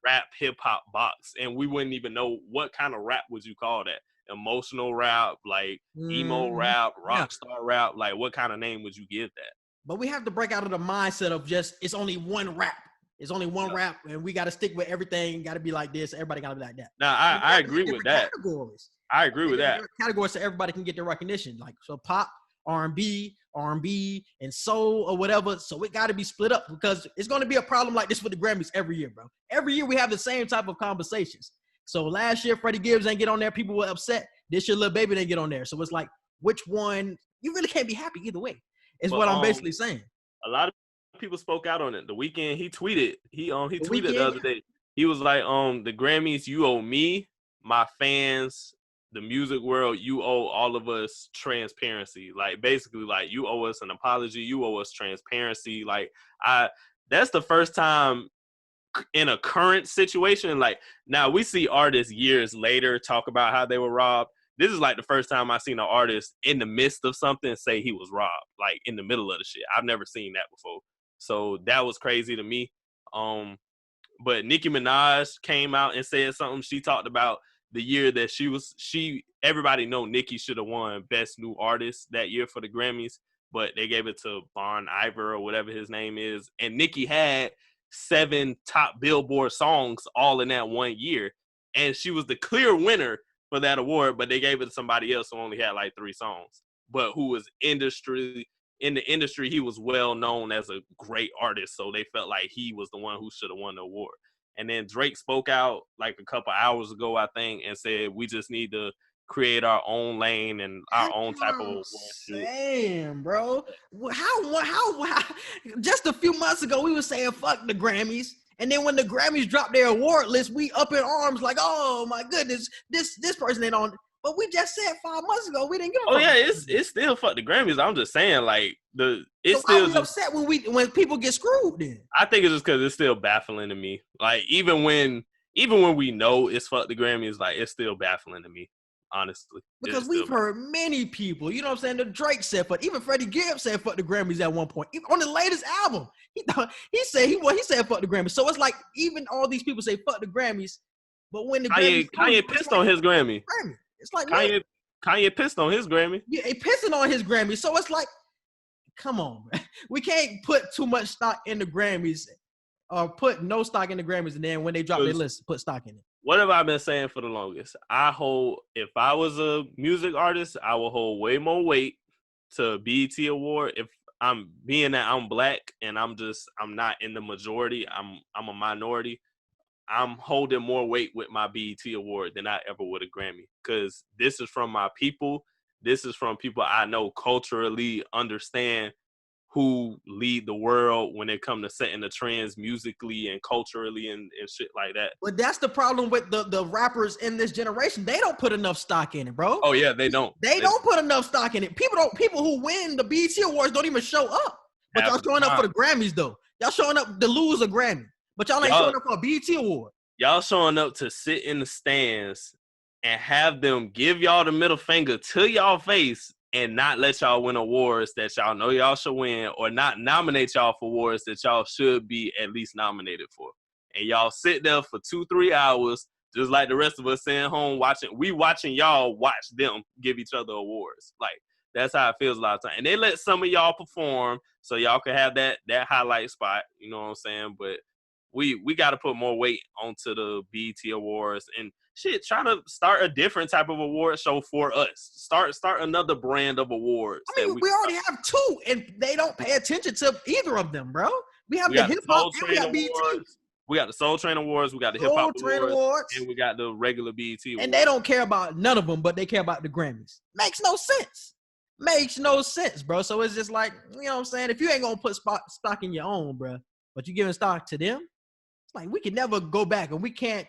rap hip hop box, and we wouldn't even know what kind of rap would you call that. Emotional rap, like emo rap, rock star rap. Like, what kind of name would you give that? But we have to break out of the mindset of just it's only one rap. It's only one rap, and we got to stick with everything. Got to be like this. Everybody got to be like that. Now, I agree with that. Categories. I agree with that. Categories so everybody can get their recognition. Like, so pop, R&B, and soul or whatever. So it got to be split up because it's going to be a problem like this with the Grammys every year, bro. Every year we have the same type of conversations. So last year, Freddie Gibbs didn't get on there. People were upset. This year, Lil Baby didn't get on there. So it's like, which one? You really can't be happy either way. Is what I'm basically saying. A lot of people spoke out on it. The Weeknd, he tweeted. He tweeted the other day. He was like, the Grammys, you owe me, my fans, the music world, you owe all of us transparency. Like, basically, like, you owe us an apology. You owe us transparency. Like, that's the first time in a current situation. Like, now we see artists years later talk about how they were robbed. This is like the first time I've seen an artist in the midst of something say he was robbed, like in the middle of the shit. I've never seen that before. So that was crazy to me. But Nicki Minaj came out and said something. She talked about the year that everybody know Nicki should have won Best New Artist that year for the Grammys, but they gave it to Bon Iver or whatever his name is. And Nicki had 7 top Billboard songs all in that one year. And she was the clear winner for that award, but they gave it to somebody else who only had like 3 songs, but who was in the industry. He was well known as a great artist, so they felt like he was the one who should have won the award. And then Drake spoke out like a couple hours ago, I think, and said we just need to create our own lane and our own type of award. Damn, bro. How? Just a few months ago, we were saying fuck the Grammys. And then when the Grammys dropped their award list, we up in arms like, oh my goodness, this person ain't on. But we just said 5 months ago we didn't give a Oh fuck. yeah, it's still fuck the Grammys. I'm just saying, like it's So why still we just. upset when people get screwed then? I think it's just because it's still baffling to me. Like even when we know it's fuck the Grammys, like it's still baffling to me. Honestly, Because we've heard many people, you know what I'm saying? The Drake said, but even Freddie Gibbs said fuck the Grammys at one point. Even on the latest album, he said fuck the Grammys. So it's like even all these people say fuck the Grammys, but when the Kanye pissed on his Grammy. It's like Kanye pissed on his Grammy. Yeah, he pissing on his Grammy. So it's like, come on, man. We can't put too much stock in the Grammys or put no stock in the Grammys, and then when they drop their list, put stock in it. What have I been saying for the longest? If I was a music artist, I would hold way more weight to BET Award. If I'm being that I'm black and I'm not in the majority, I'm a minority, I'm holding more weight with my BET Award than I ever would a Grammy. Because this is from my people. This is from people I know culturally understand who lead the world when it comes to setting the trends musically and culturally and shit like that. But that's the problem with the rappers in this generation. They don't put enough stock in it, bro. Oh yeah, they don't. They don't put enough stock in it. People who win the BET Awards don't even show up. But y'all showing up for the Grammys though. Y'all showing up to lose a Grammy. But y'all ain't showing up for a BET Award. Y'all showing up to sit in the stands and have them give y'all the middle finger to y'all face and not let y'all win awards that y'all know y'all should win, or not nominate y'all for awards that y'all should be at least nominated for. And y'all sit there for 2-3 hours, just like the rest of us sitting home watching y'all watch them give each other awards. Like, that's how it feels a lot of time. And they let some of y'all perform so y'all can have that highlight spot, you know what I'm saying? But we got to put more weight onto the BET Awards and shit, try to start a different type of award show for us. Start another brand of awards. I mean, we already have 2, and they don't pay attention to either of them, bro. We have the hip hop and we got BET. We got the Soul Train Awards, we got the Hip Hop Awards, and we got the regular BET Awards. And they don't care about none of them, but they care about the Grammys. Makes no sense, bro. So it's just like, you know what I'm saying? If you ain't gonna put stock in your own, bro, but you giving stock to them, it's like we can never go back, and we can't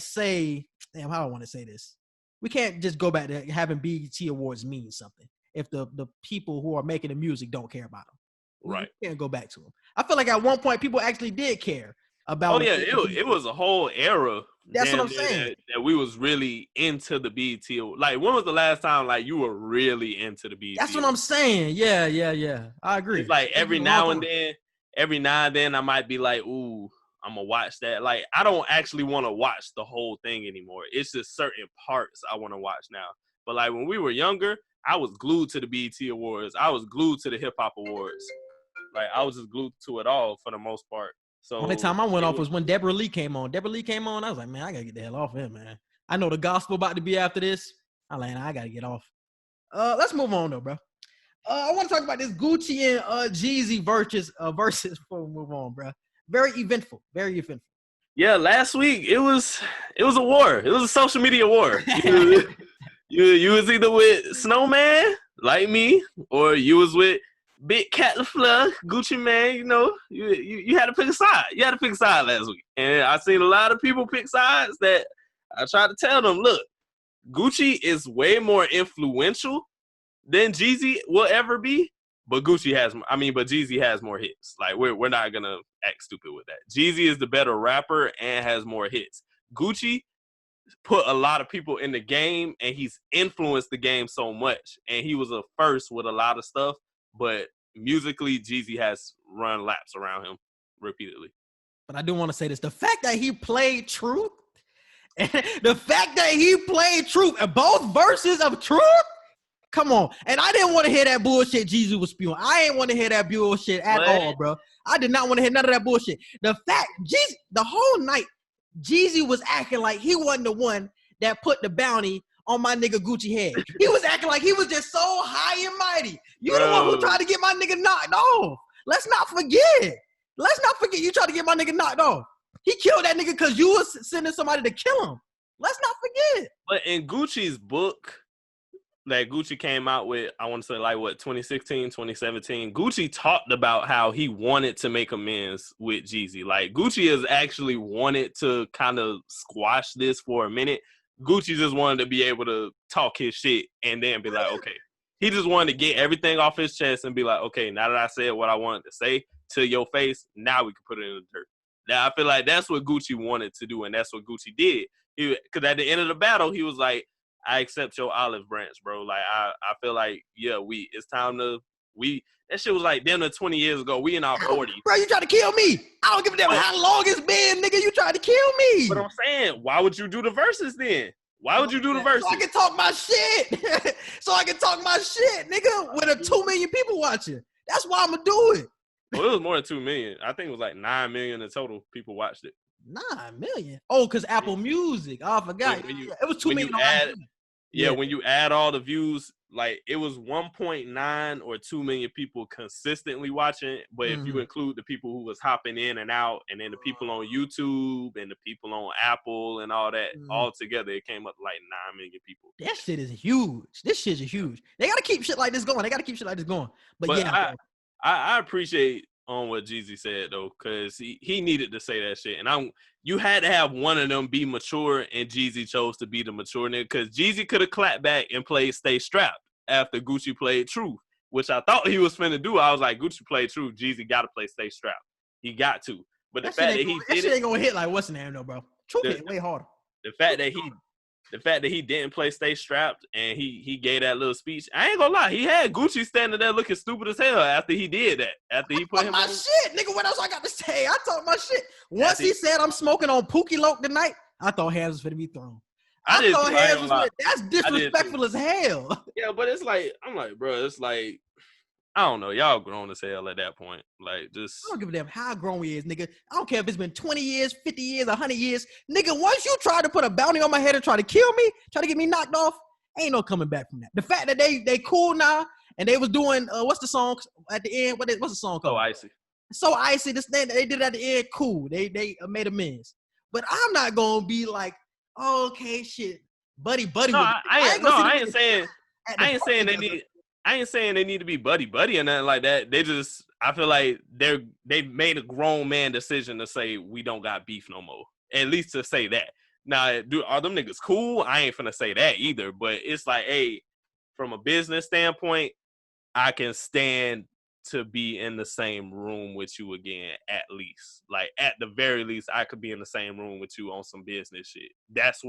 say, damn, how do I want to say this? We can't just go back to having BET Awards mean something if the people who are making the music don't care about them. Right. We can't go back to them. I feel like at one point people actually did care about. Oh yeah, it was a whole era. That's what I'm saying. That we was really into the BET. Like, when was the last time like you were really into the BET? That's what I'm saying. Yeah. I agree. It's like every now and then I might be like, ooh, I'm gonna watch that. Like, I don't actually want to watch the whole thing anymore. It's just certain parts I want to watch now. But like when we were younger, I was glued to the BET Awards. I was glued to the Hip Hop Awards. Like, I was just glued to it all for the most part. So only time I went off was when Deborah Lee came on. I was like, man, I gotta get the hell off here, man. I know the gospel about to be after this. I gotta get off. Let's move on though, bro. I want to talk about this Gucci and Jeezy versus before we move on, bro. Very eventful. Yeah, last week it was a war. It was a social media war. You was either with Snowman, like me, or you was with Big Cat LaFleur, Gucci Man. You know, you had to pick a side. You had to pick a side last week, and I seen a lot of people pick sides that I tried to tell them, look, Gucci is way more influential than Jeezy will ever be. But Jeezy has more hits. Like, we're not gonna act stupid with that. Jeezy is the better rapper and has more hits. Gucci put a lot of people in the game, and he's influenced the game so much. And he was a first with a lot of stuff, but musically, Jeezy has run laps around him repeatedly. But I do want to say this: the fact that he played Truth, and both verses of Truth. Come on. And I didn't want to hear that bullshit Jeezy was spewing. I ain't want to hear that bullshit at all, bro. I did not want to hear none of that bullshit. The fact, the whole night, Jeezy was acting like he wasn't the one that put the bounty on my nigga Gucci head. He was acting like he was just so high and mighty. You the one who tried to get my nigga knocked off. Let's not forget you tried to get my nigga knocked off. He killed that nigga because you was sending somebody to kill him. Let's not forget. But in Gucci's book that Gucci came out with, I want to say 2016, 2017, Gucci talked about how he wanted to make amends with Jeezy. Like, Gucci has actually wanted to kind of squash this for a minute. Gucci just wanted to be able to talk his shit and then be like, okay. He just wanted to get everything off his chest and be like, okay, now that I said what I wanted to say to your face, now we can put it in the dirt. Now I feel like that's what Gucci wanted to do, and that's what Gucci did. Because at the end of the battle, he was like, I accept your olive branch, bro. Like, I feel like, yeah, it's time to, that shit was like, damn, 20 years ago. We in our 40s. Bro, you trying to kill me. I don't give a damn how long it's been, nigga. You tried to kill me. But I'm saying, why would you do the verses then? Why would you do the verses? So I can talk my shit. So I can talk my shit, nigga, with 2 million people watching. That's why I'm going to do it. Well, it was more than 2 million. I think it was like 9 million in total people watched it. 9 million? Oh, because Apple Music. Oh, I forgot. It was 2 million. When you add all the views, like it was 1.9 or 2 million people consistently watching. But if you include the people who was hopping in and out, and then the people on YouTube and the people on Apple and all that, all together, it came up to like 9 million people. That shit is huge. This shit is huge. They got to keep shit like this going. But yeah. I appreciate what Jeezy said though, because he needed to say that shit, and you had to have one of them be mature, and Jeezy chose to be the mature nigga, because Jeezy could have clapped back and played Stay Strapped after Gucci played Truth, which I thought he was finna do. I was like, Gucci played Truth, Jeezy got to play Stay Strapped. He got to. But the fact that he did shit ain't gonna hit like what's the name though, bro. Truth hit way harder. The fact that he didn't play Stay Strapped and he gave that little speech, I ain't gonna lie, he had Gucci standing there looking stupid as hell after he did that. After he put him my shit, nigga. What else I got to say? I talk my shit. Once he said I'm smoking on Pookie Loke tonight, I thought hands was gonna be thrown. I thought hands was that's disrespectful as hell. Yeah, but it's like, I'm like, bro, it's like, I don't know. Y'all grown as hell at that point. Like, just. I don't give a damn how grown we is, nigga. I don't care if it's been 20 years, 50 years, 100 years. Nigga, once you try to put a bounty on my head and try to kill me, try to get me knocked off, ain't no coming back from that. The fact that they cool now, and they was doing, what's the song at the end? What's the song called? So Icy. So Icy. This thing they did at the end, cool. They made amends. But I'm not going to be like, oh, okay, shit. Buddy. No, I ain't saying they need to be buddy or nothing like that. I feel like they made a grown man decision to say we don't got beef no more. At least to say that. Now, are them niggas cool? I ain't finna say that either. But it's like, hey, from a business standpoint, I can stand to be in the same room with you again, at least. Like, at the very least, I could be in the same room with you on some business shit. That's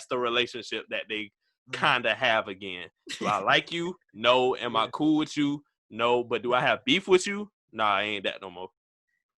the relationship that they kind of have again. Do I like you? No. Am I cool with you? No. But do I have beef with you? Nah, I ain't that no more.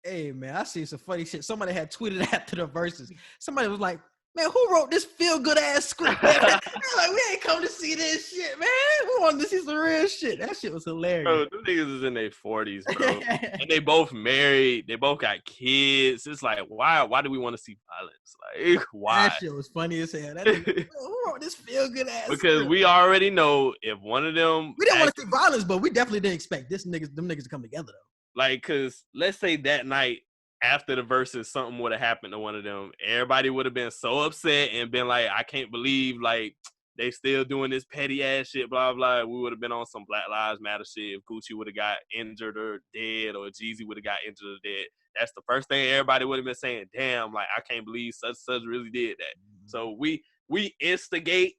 Hey, man, I see some funny shit. Somebody had tweeted after the verses. Somebody was like, man, who wrote this feel-good ass script? Like, we ain't come to see this shit, man. We wanted to see some real shit. That shit was hilarious. Bro, them niggas is in their 40s, bro. And they both married. They both got kids. It's like, why do we want to see violence? Like, why? That shit was funny as hell. That nigga, who wrote this feel-good ass Because script? we already know if one of them... We didn't want to see violence, but we definitely didn't expect them niggas to come together, though. Like, because let's say that night, after the verses, something would have happened to one of them. Everybody would have been so upset and been like, I can't believe, like, they still doing this petty ass shit, blah, blah. We would have been on some Black Lives Matter shit if Gucci would have got injured or dead, or Jeezy would have got injured or dead. That's the first thing everybody would have been saying, damn, like, I can't believe such really did that. So we instigate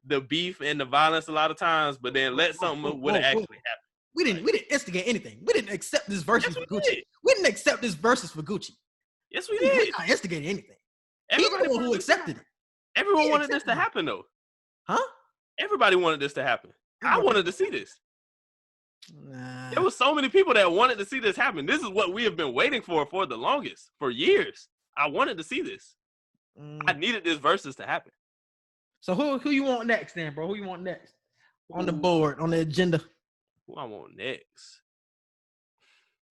the beef and the violence a lot of times, but then let something would have actually happened. We didn't instigate anything. We didn't accept this versus for Gucci. We didn't accept this versus for Gucci. Yes, we did. We didn't instigate anything. Everybody who accepted it. Everyone wanted this to happen, though. Huh? Everybody wanted this to happen. I wanted to see this. Nah. There was so many people that wanted to see this happen. This is what we have been waiting for the longest, for years. I wanted to see this. I needed this versus to happen. So who you want next, then, bro? Who you want next on the board, on the agenda? Who I want next?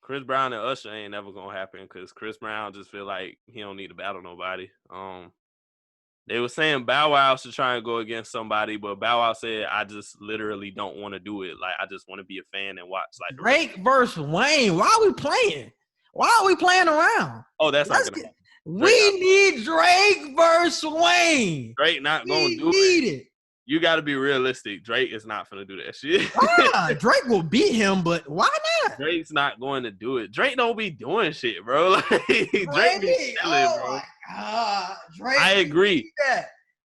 Chris Brown and Usher ain't never gonna happen because Chris Brown just feel like he don't need to battle nobody. They were saying Bow Wow should try and go against somebody, but Bow Wow said, I just literally don't want to do it. Like, I just want to be a fan and watch. Like Drake versus Wayne. Why are we playing? Why are we playing around? Oh, that's not gonna happen. We need Drake versus Wayne. Drake not gonna do it. You got to be realistic. Drake is not going to do that shit. Drake will beat him, but why not? Drake's not going to do it. Drake don't be doing shit, bro. Like, Drake be chilling, bro. Drake, I agree.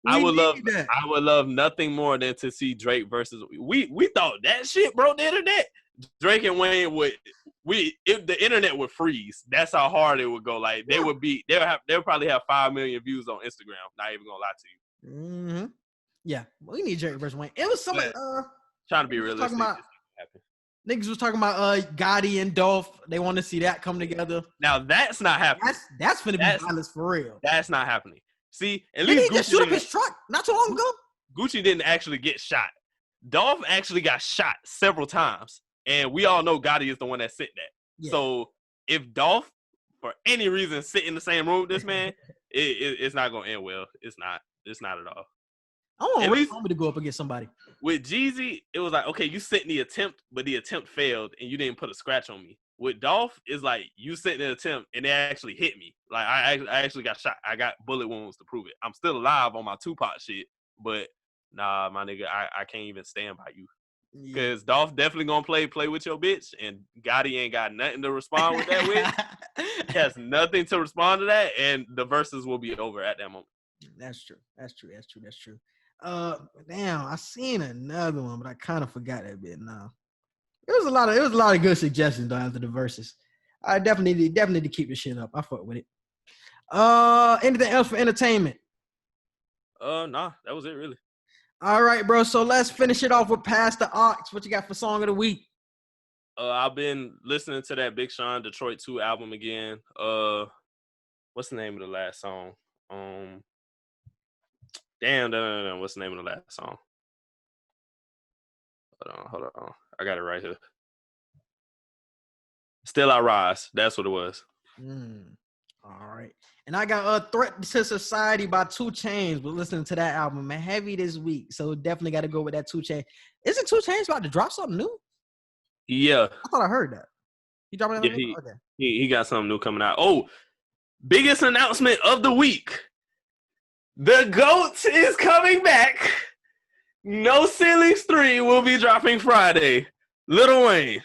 I would love that. I would love nothing more than to see Drake versus we thought that shit broke the internet. Drake and Wayne would the internet would freeze. That's how hard it would go. Like they would probably have 5 million views on Instagram. Not even gonna lie to you. Mm-hmm. Yeah, we need Drake versus Wayne. It was somebody trying to be realistic. Niggas was talking about Gotti and Dolph. They want to see that come together. Now that's not happening. That's gonna be violence for real. That's not happening. See, at least Gucci just shoot up his truck not too long ago. Gucci didn't actually get shot. Dolph actually got shot several times, and we all know Gotti is the one that sent that. Yeah. So if Dolph, for any reason, sit in the same room with this man, it's not gonna end well. It's not. It's not at all. I want Rick Homie to go up against somebody. With Jeezy, it was like, okay, you sent the attempt, but the attempt failed, and you didn't put a scratch on me. With Dolph, it's like you sent an attempt, and they actually hit me. Like I actually got shot. I got bullet wounds to prove it. I'm still alive on my Tupac shit, but nah, my nigga, I can't even stand by you. Because Dolph definitely gonna play with your bitch, and Gotti ain't got nothing to respond with that with. He has nothing to respond to that, and the verses will be over at that moment. That's true. Damn, I seen another one, but I kind of forgot that bit now. It was a lot of good suggestions though after the verses. I definitely need to keep this shit up. I fuck with it. Anything else for entertainment? Nah, that was it really. All right, bro. So let's finish it off with Pass the Aux. What you got for song of the week? I've been listening to that Big Sean Detroit 2 album again. What's the name of the last song? Damn, what's the name of the last song? Hold on. I got it right here. Still I Rise. That's what it was. All right. And I got Threat to Society by 2 Chainz. We're listening to that album, man. Heavy this week. So definitely got to go with that 2 Chainz. Isn't 2 Chainz about to drop something new? Yeah. I thought I heard that. He dropping that new? Okay. He got something new coming out. Oh, biggest announcement of the week. The GOAT is coming back. No Ceilings 3 will be dropping Friday. Lil Wayne.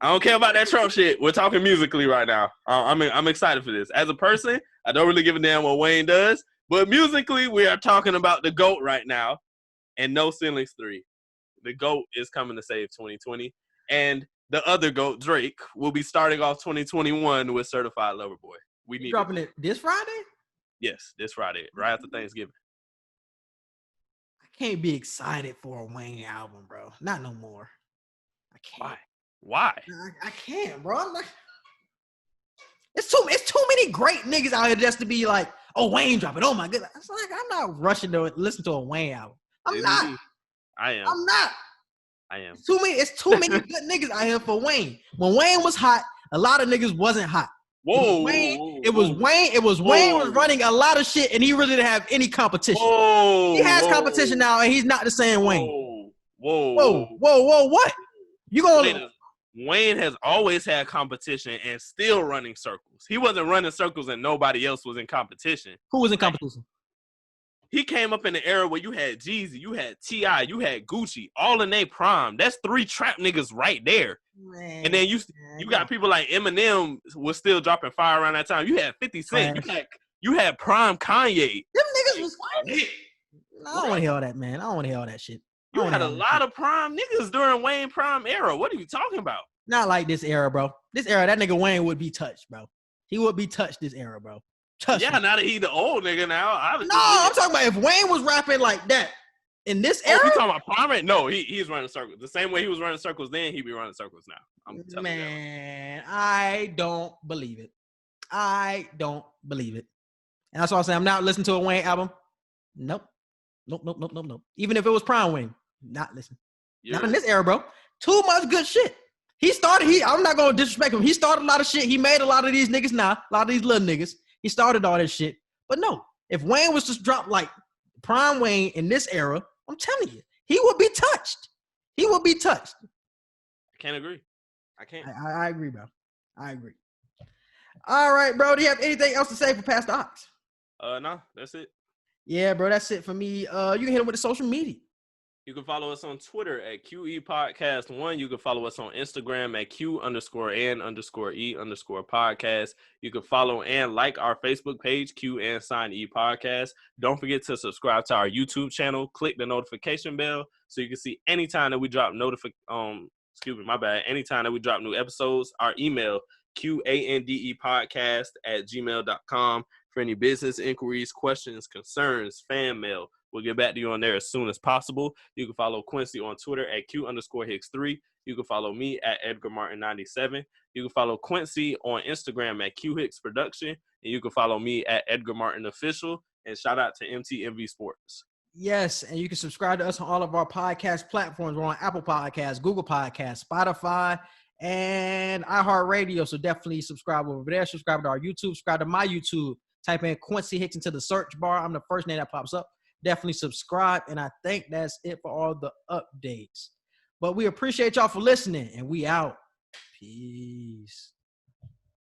I don't care about that Trump shit. We're talking musically right now. I'm excited for this. As a person, I don't really give a damn what Wayne does. But musically, we are talking about the GOAT right now. And No Ceilings 3. The GOAT is coming to save 2020. And the other GOAT, Drake, will be starting off 2021 with Certified Lover Boy. We need dropping it this Friday? Yes, this Friday, right after Thanksgiving. I can't be excited for a Wayne album, bro. Not no more. I can't. Why? I can't, bro. It's too many great niggas out here just to be like, oh, Wayne dropping. Oh my goodness. It's like I'm not rushing to listen to a Wayne album. I'm not. I am. I'm not. I am. It's too many good niggas out here for Wayne. When Wayne was hot, a lot of niggas wasn't hot. It was Wayne was running a lot of shit, and he really didn't have any competition. He has competition now, and he's not the same Wayne. Whoa! What? You gonna? Wayne has always had competition and still running circles. He wasn't running circles, and nobody else was in competition. Who was in competition? He came up in the era where you had Jeezy, you had T.I., you had Gucci, all in their prime. That's 3 trap niggas right there. Man, and then you got people like Eminem was still dropping fire around that time. You had 50 Cent. You had prime Kanye. Them niggas was fire. I don't want to hear all that, man. I don't want to hear all that shit. You had a lot of prime niggas during Wayne prime era. What are you talking about? Not like this era, bro. This era, that nigga Wayne would be touched, bro. He would be touched this era, bro. Now that he's the old nigga now. I'm talking about if Wayne was rapping like that in this era. You talking about prime? No, he's running circles. The same way he was running circles then, he be running circles now. I'm telling you. Man, I don't believe it. And that's why I say I'm not listening to a Wayne album. Nope. Even if it was prime Wayne, not listen. Yeah. Not in this era, bro. Too much good shit. I'm not gonna disrespect him. He started a lot of shit. He made a lot of these niggas now, a lot of these little niggas. He started all this shit. But no, if Wayne was just dropped like prime Wayne in this era, I'm telling you, he would be touched. I can't agree. I can't. I agree, bro. I agree. All right, bro. Do you have anything else to say for Past the Ox? No, that's it. Yeah, bro, that's it for me. You can hit him with the social media. You can follow us on Twitter at QE Podcast 1. You can follow us on Instagram at Q_N_E_podcast. You can follow and like our Facebook page, Q&E Podcast. Don't forget to subscribe to our YouTube channel. Click the notification bell so you can see anytime that we drop anytime that we drop new episodes. Our email, QANDEpodcast@gmail.com, for any business inquiries, questions, concerns, fan mail. We'll get back to you on there as soon as possible. You can follow Quincy on Twitter at Q_Hicks3. You can follow me at EdgarMartin97. You can follow Quincy on Instagram at QHicksProduction. And you can follow me at EdgarMartinOfficial. And shout out to MTMV Sports. Yes, and you can subscribe to us on all of our podcast platforms. We're on Apple Podcasts, Google Podcasts, Spotify, and iHeartRadio. So definitely subscribe over there. Subscribe to our YouTube. Subscribe to my YouTube. Type in Quincy Hicks into the search bar. I'm the first name that pops up. Definitely subscribe, and I think that's it for all the updates. But we appreciate y'all for listening, and we out. Peace.